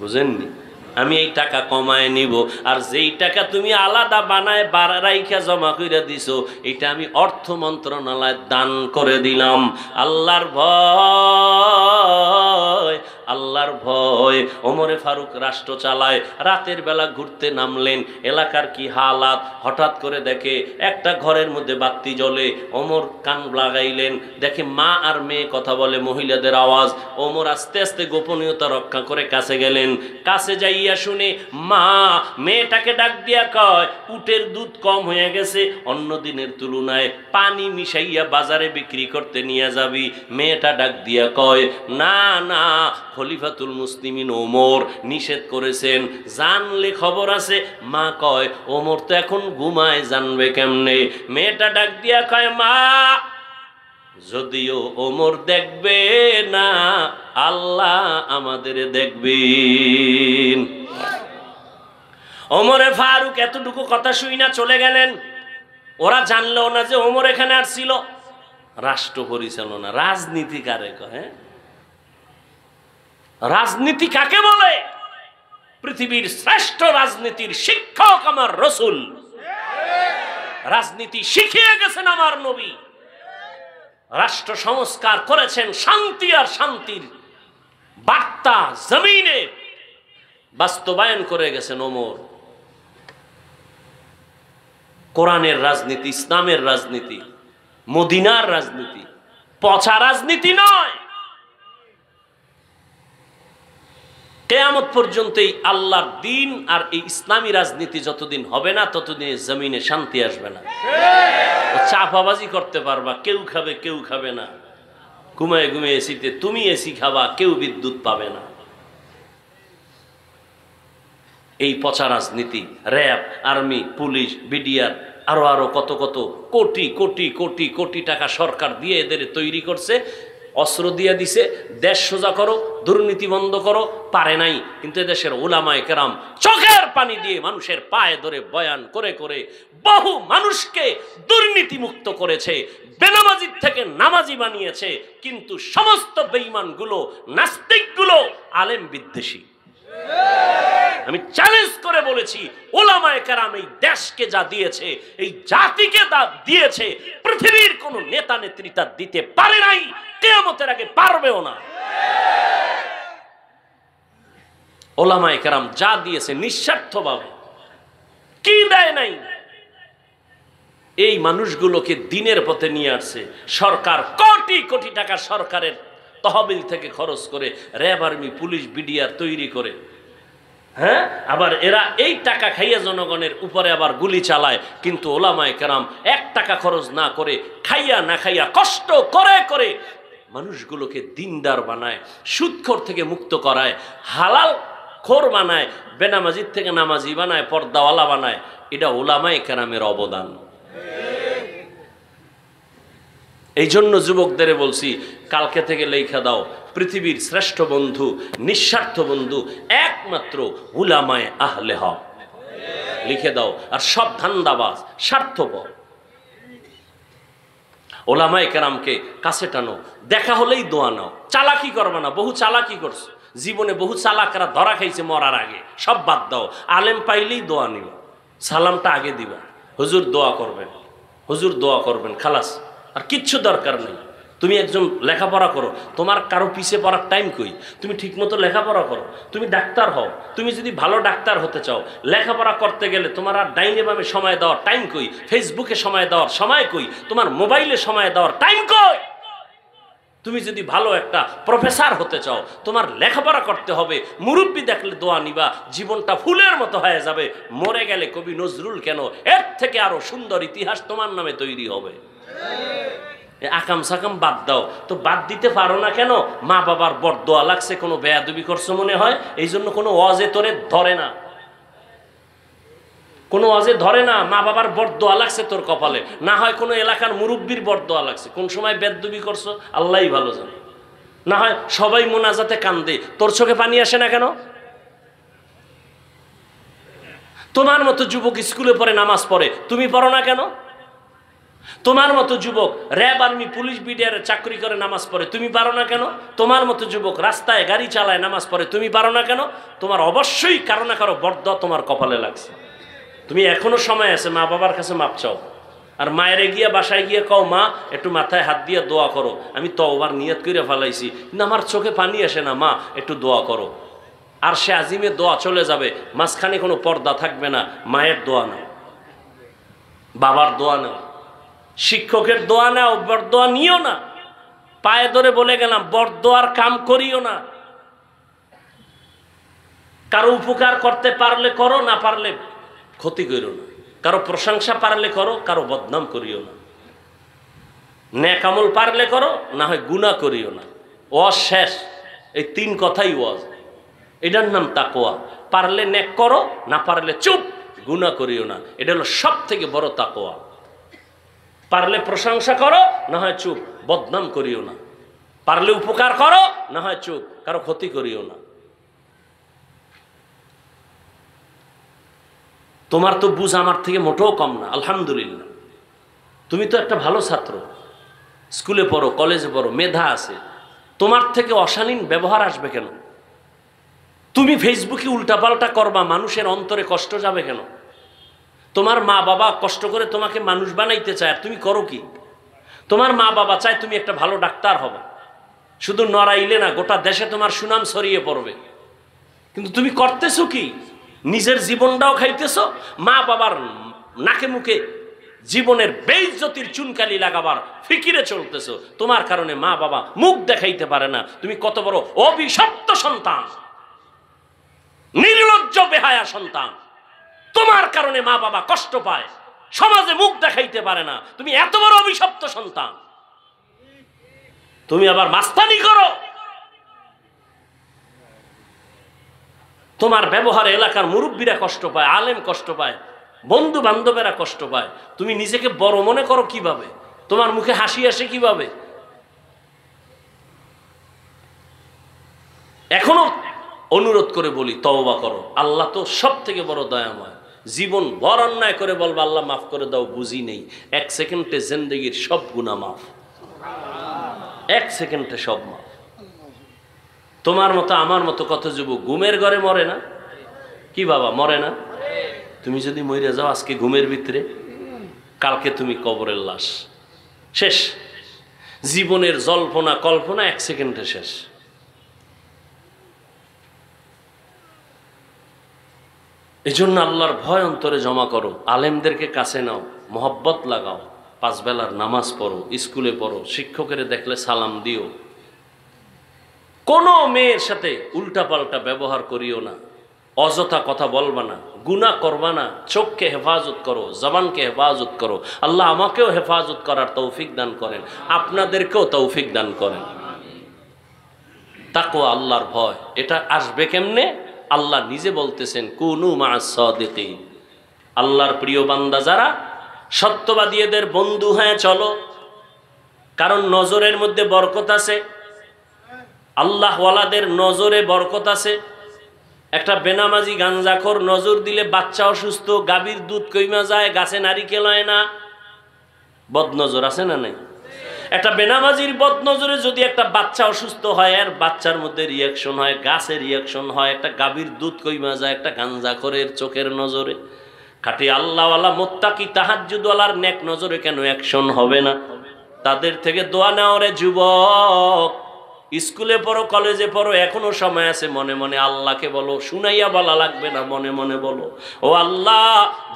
বুঝেননি? আমি এই টাকা কমায় নিব, আর যেই টাকা তুমি আলাদা বানায় রাইখা জমা করে দিছো, এটা আমি অর্থ মন্ত্রণালয় দান করে দিলাম। আল্লাহর ভয়, আল্লাহর ভয়। ওমরে ফারুক রাষ্ট্র চালায়, রাতের বেলা ঘুরতে নামলেন, এলাকার কি হালাত, হঠাৎ করে দেখে একটা ঘরের মধ্যে বাতি জ্বলে। ওমর কান লাগাইলেন, দেখে মা আর মেয়ে কথা বলে, মহিলাদের আওয়াজ। ওমর আস্তে আস্তে গোপনীয়তা রক্ষা করে কাছে গেলেন। কাছে যাইয়া শুনে মা মেয়েটাকে ডাক দিয়া কয়, উটের দুধ কম হয়ে গেছে, অন্য দিনের তুলনায়, পানি মিশাইয়া বাজারে বিক্রি করতে নিয়ে যাবি। মেয়েটা ডাক দিয়া কয়, না না, খলিফাতুল মুসলিমিন ওমর নিষেধ করেছেন, জানলে খবর আছে। মা কয়, ওমর তো এখন ঘুমায়, জানবে কেমনে? মেয়েটা ডাক দিয়া কয়, মা যদিও ওমর দেখবে না, আল্লাহ আমাদের দেখবেন। ওমরে ফারুক এতটুকু কথা শুই না চলে গেলেন। ওরা জানলো না যে ওমর এখানে আসছিল। রাষ্ট্র পরিচালনা, রাজনীতি কারে কয়? রাজনীতি কাকে বলে? পৃথিবীর শ্রেষ্ঠ রাজনীতির শিক্ষক আমার রাসূল, রাজনীতি শিখিয়ে গেছেন আমার নবী। রাষ্ট্র সংস্কার করেছেন, শান্তি আর শান্তির বার্তা জমিনে বাস্তবায়ন করে গেছেন ওমর। কোরআনের রাজনীতি, ইসলামের রাজনীতি, মদিনার রাজনীতি, পচা রাজনীতি নয়। কিয়ামত পর্যন্তই আল্লাহর দিন আর এই ইসলামী রাজনীতি যতদিন হবে না, ততদিন জমিনে শান্তি আসবে না। চাপাবাজি করতে পারবা, কেউ খাবে কেউ খাবে না। ঘুমায় ঘুমিয়ে এসিতে তুমি এসি খাবা, কেউ বিদ্যুৎ পাবে না। এই পচা রাজনীতি, র্যাব, আর্মি, পুলিশ, বিডিআর, আরো আরো কত কত কোটি কোটি কোটি কোটি টাকা সরকার দিয়ে এদের তৈরি করছে, অস্ত্র দিয়ে দিছে, দেশ সোজা করো, দুর্নীতি বন্ধ করো। পারে নাই, কিন্তু এদেশের উলামায়ে কেরাম চোখের পানি দিয়ে মানুষের পায়ে ধরে বয়ান করে করে বহু মানুষকে দুর্নীতি মুক্ত করেছে, বেনামাজির থেকে নামাজি বানিয়েছে। কিন্তু সমস্ত বেঈমানগুলো, নাস্তিকগুলো আলেম বিদ্বেষী। আমি চ্যালেঞ্জ করে বলেছি, উলামায়ে কেরাম এই দেশকে যা দিয়েছে, এই জাতিকে যা দিয়েছে, পৃথিবীর কোন নেতা নেত্রী তা দিতে পারে নাই, কিয়ামতের আগে পারবেও না। উলামায়ে কেরাম যা দিয়েছে নিঃস্বার্থভাবে, কি দেয় নাই। এই মানুষগুলোকে দিনের পথে নিয়ে আসছে সরকার। কোটি কোটি টাকা সরকারের তহবিল থেকে খরচ করে র্যাব, আর্মি, পুলিশ, বিডিআর তৈরি করে। হ্যাঁ, আবার এরা এই টাকা খাইয়া জনগণের উপরে আবার গুলি চালায়। কিন্তু উলামায়ে কেরাম 1 টাকা খরচ না করে, খাইয়া না খাইয়া, কষ্ট করে করে মানুষগুলোকে দিনদার বানায়, সুদখোর থেকে মুক্ত করায়, হালাল খোর বানায়, বেনামাজির থেকে নামাজি বানায়, পর্দাওয়ালা বানায়। এটা উলামায়ে কেরামের অবদান। এই জন্য যুবকদের বলছি, কালকে থেকে লেখা দাও, পৃথিবীর শ্রেষ্ঠ বন্ধু, নিঃস্বার্থ বন্ধু একমাত্র উলামায়ে আহলে হক। লিখে দাও। আর সব ধান্দাবাজ, স্বার্থপর। উলামায়ে কেরামকে কাছে টানো, দেখা হলেই দোয়া নাও, চালাকি করবে না। বহু চালাকি করছো জীবনে, বহু চালাকরা ধরা খাইছে মরার আগে। সব বাদ দাও, আলেম পাইলেই দোয়া নিবা, সালামটা আগে দিবা, হুজুর দোয়া করবেন, হুজুর দোয়া করবেন, খালাস। আর কিচ্ছু দরকার নেই। তুমি একজন লেখাপড়া করো, তোমার কারো পিছে পড়ার টাইম কই? তুমি ঠিকমতো লেখাপড়া করো, তুমি ডাক্তার হও। তুমি যদি ভালো ডাক্তার হতে চাও, লেখাপড়া করতে গেলে তোমার আর ডাইনে বামে সময় দেওয়ার টাইম কই? ফেসবুকে সময় দেওয়ার সময় কই? তোমার মোবাইলে সময় দেওয়ার টাইম কই? তুমি যদি ভালো একটা প্রফেসর হতে চাও, তোমার লেখাপড়া করতে হবে। মুরব্বি দেখলে দোয়া নিবা, জীবনটা ফুলের মতো হয়ে যাবে। মরে গেলে কবি নজরুল কেন, এর থেকে আরো সুন্দর ইতিহাস তোমার নামে তৈরি হবে। আকাম সাকাম বাদ দাও তো, বাদ দিতে পারো না কেন? মা বাবার বরদোয়া লাগছে, কোনো বেয়াদবি করছো মনে হয়, এই জন্য কোনো ওয়াজে তোরে ধরে না। কোনো ওয়াজে ধরে না মা বাবার বরদোয়া লাগছে তোর কপালে, না হয় কোনো এলাকার মুরব্বির বরদোয়া লাগছে, কোন সময় বেদবি করছো আল্লাহই ভালো জানে, না হয় সবাই মোনাজাতে কান্দে, তোর চোখে পানি আসে না কেন? তোমার মতো যুবক স্কুলে পড়ে নামাজ পড়ে, তুমি পড়ো না কেন? তোমার মতো যুবক র্যাব আর্মি পুলিশ বিডিআর চাকরি করে নামাজ পড়ে, তুমি পারো না কেন? তোমার মতো যুবক রাস্তায় গাড়ি চালায় নামাজ পড়ে, তুমি পারো না কেন? তোমার অবশ্যই কারো না কারো বরদোয়া তোমার কপালে লাগছে। তুমি এখনো সময় আছে মা বাবার কাছে মাপ চাও, আর মায়েরে গিয়া বাসায় গিয়ে কও মা একটু মাথায় হাত দিয়ে দোয়া করো, আমি তওবার নিয়ত করে ফেলাইছি কিন্তু আমার চোখে পানি আসে না, মা একটু দোয়া করো। আর সে আজিমে দোয়া চলে যাবে, মাঝখানে কোনো পর্দা থাকবে না। মায়ের দোয়া নাও, বাবার দোয়া নাও, শিক্ষকের দোয়া নাও, বরদোয়া নিও না। পায়ে ধরে বলে গেলাম বরদোয়ার কাম করিও না। কারো উপকার করতে পারলে করো, না পারলে ক্ষতি করিও না। কারো প্রশংসা পারলে করো, কারো বদনাম করিও না। নেক আমল পারলে করো, না হয় গুনাহ করিও না। ওয়াজ শেষ, এই 3 কথাই ওয়াজ। এটার নাম তাকওয়া। পারলে নেক করো, না পারলে চুপ, গুনাহ করিও না। এটা হলো সব থেকে বড় তাকওয়া। পারলে প্রশংসা করো, না হয় চুপ, বদনাম করিও না। পারলে উপকার করো, না হয় চুপ, কারো ক্ষতি করিও না। তোমার তো বুঝ আমার থেকে মোটেও কম না, আলহামদুলিল্লাহ। তুমি তো একটা ভালো ছাত্র, স্কুলে পড়ো, কলেজে পড়ো, মেধা আছে। তোমার থেকে অশালীন ব্যবহার আসবে কেন? তুমি ফেসবুকে উল্টাপাল্টা করবা, মানুষের অন্তরে কষ্ট যাবে কেন? তোমার মা বাবা কষ্ট করে তোমাকে মানুষ বানাইতে চায়, আর তুমি করো কি? তোমার মা বাবা চায় তুমি একটা ভালো ডাক্তার হবে, শুধু নড়াইলে না গোটা দেশে তোমার সুনাম ছড়িয়ে পড়বে, কিন্তু তুমি করতেছো কি? নিজের জীবনটাও খাইতেছো, মা বাবার নাকে মুখে জীবনের বেইজ্জতির চুনকালি লাগাবার ফিকিরে চলতেছো। তোমার কারণে মা বাবা মুখ দেখাইতে পারে না। তুমি কত বড় অভিশপ্ত সন্তান, নির্লজ্জ বেহায়া সন্তান। তোমার কারণে মা বাবা কষ্ট পায়, সমাজে মুখ দেখাইতে পারে না। তুমি এত বড় অভিশপ্ত সন্তান, তুমি আবার মাস্তানি করো। তোমার ব্যবহারে এলাকার মুরব্বীরা কষ্ট পায়, আলেম কষ্ট পায়, বন্ধু বান্ধবেরা কষ্ট পায়। তুমি নিজেকে বড় মনে করো কিভাবে? তোমার মুখে হাসি আসে কিভাবে? এখনো অনুরোধ করে বলি, তওবা করো। আল্লাহ তো সব থেকে বড় দয়াময়। জীবন ভর অন্যায় করে বলবো আল্লাহ মাফ করে দাও, বুঝি নেই। 1 সেকেন্ডে জিন্দেগির সব গুনাহ মাফ, 1 সেকেন্ডে সব মাফ। তোমার মতো আমার মতো কত যুবক ঘুমের ঘরে মরে না? কি বাবা, মরে না? তুমি যদি মরে যাও আজকে ঘুমের ভিতরে, কালকে তুমি কবরের লাশ, শেষ। জীবনের জল্পনা কল্পনা 1 সেকেন্ডে শেষ। এই জন্য আল্লাহর ভয় অন্তরে জমা করো, আলেমদেরকে কাছে নাও, মহব্বত লাগাও, 5 বেলার নামাজ পড়ো, স্কুলে পড়ো, শিক্ষকের দেখলে সালাম দিও। কোনো মেয়ের সাথে উল্টাপাল্টা ব্যবহার করিও না, অযথা কথা বলবা না, গুনাহ করবা না। চোখকে হেফাজত করো, জবানকে হেফাজত করো। আল্লাহ আমাকেও হেফাজত করার তৌফিক দান করেন, আপনাদেরকেও তৌফিক দান করেন। তাকওয়া, আল্লাহর ভয়, এটা আসবে কেমনে? আল্লাহ নিজে বলতেছেন, কুনু মা'আস সাদিকিন। আল্লাহর প্রিয় বান্দা যারা, সত্যবাদী এদের বন্ধু হয়ে চলো, কারণ নজরের মধ্যে বরকত আছে। আল্লাহ ওয়ালাদের নজরে বরকত আছে। একটা বেনামাজি গাঞ্জাখোর নজর দিলে বাচ্চা অসুস্থ, গাভীর দুধ কইমা যায়, গাছে নারিকেল হয় না। বদনজর আছে না নাই? একটা বেনামাজির বদনজরে যদি একটা বাচ্চা অসুস্থ হয়, আর বাচ্চার মধ্যে রিয়াকশন হয়, গাছে রিয়াকশন হয়। একটা গাভীর দুধ কইমা যায় একটা গাঞ্জাখোরের চোখের নজরে। খাঁটি আল্লাহওয়ালা মুত্তাকি তাহাজ্জুদওয়ালার নেক নজরে কেন অ্যাকশন হবে না? তাদের থেকে দোয়া নাও রে যুবক। স্কুলে পড়ো, কলেজে পড়ো, এখনো সময় আছে। মনে মনে আল্লাহকে বলো, শুনাইয়া বলা লাগবে না, মনে মনে বলো, ও আল্লাহ,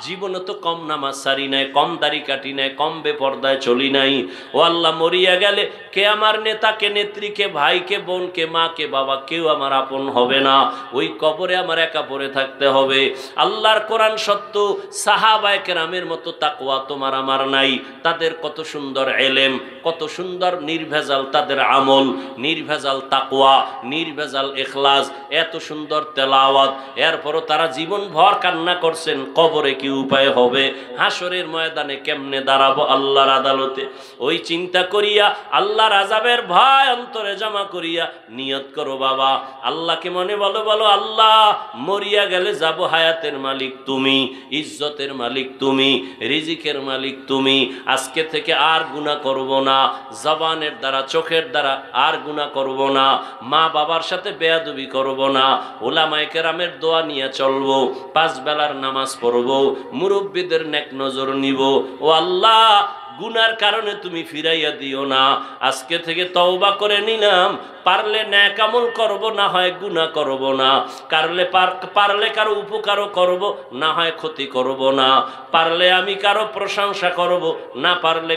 জীবনে তো কম নামাজ সারি নাই, কম দাড়ি কাটি নাই, কম বেপর্দায় চলি নাই। ও আল্লাহ, মরিয়া গেলে কে আমার নেতা, কে নেত্রী, কে ভাই, কে বোন, কে মা, কে বাবা, কেউ আমার আপন হবে না। ওই কবরে আমার একা পড়ে থাকতে হবে। আল্লাহর কোরআন সত্য, সাহাবায়ে কেরামের মতো তাকওয়া তোমার আমার নাই। তাদের কত সুন্দর এলেম, কত সুন্দর নির্ভেজাল তাদের আমল, নির্ভেজাল নির্ভেজাল তাকওয়া, নির্ভেজাল ইখলাস, এত সুন্দর তেলাওয়াত, এরপরও তারা জীবন ভর কান্না করছেন কবরে কি উপায় হবে, হাসরের ময়দানে কেমনে দাঁড়াবো আল্লাহর আদালতে। ওই চিন্তা করিয়া আল্লাহর আযাবের ভয় অন্তরে জমা করিয়া নিয়ত করো বাবা, আল্লাহকে মনে বলো, বলো আল্লাহ মরিয়া গেলে যাব, হায়াতের মালিক তুমি, ইজ্জতের মালিক তুমি, রিজিকের মালিক তুমি। আজকে থেকে আর গুনাহ করব না, জবানের দ্বারা চোখের দ্বারা আর গুনাহ করব না, মা বাবার সাথে বেয়াদবি করব না, উলামায়ে কেরামের দোয়া নিয়ে চলবো, 5 বেলার নামাজ পড়বো, মুরব্বীদের নেক নজর নিব। ও আল্লাহ গুনার কারণে তুমি ফিরাইয়া দিও না। আজকে থেকে তওবা করে নিলাম, পারলে নেক আমল করব, না হয় গুনাহ করব না, পারলে কারো উপকারও করব, না হয় ক্ষতি করব না, পারলে আমি কারো প্রশংসা করব, না পারলে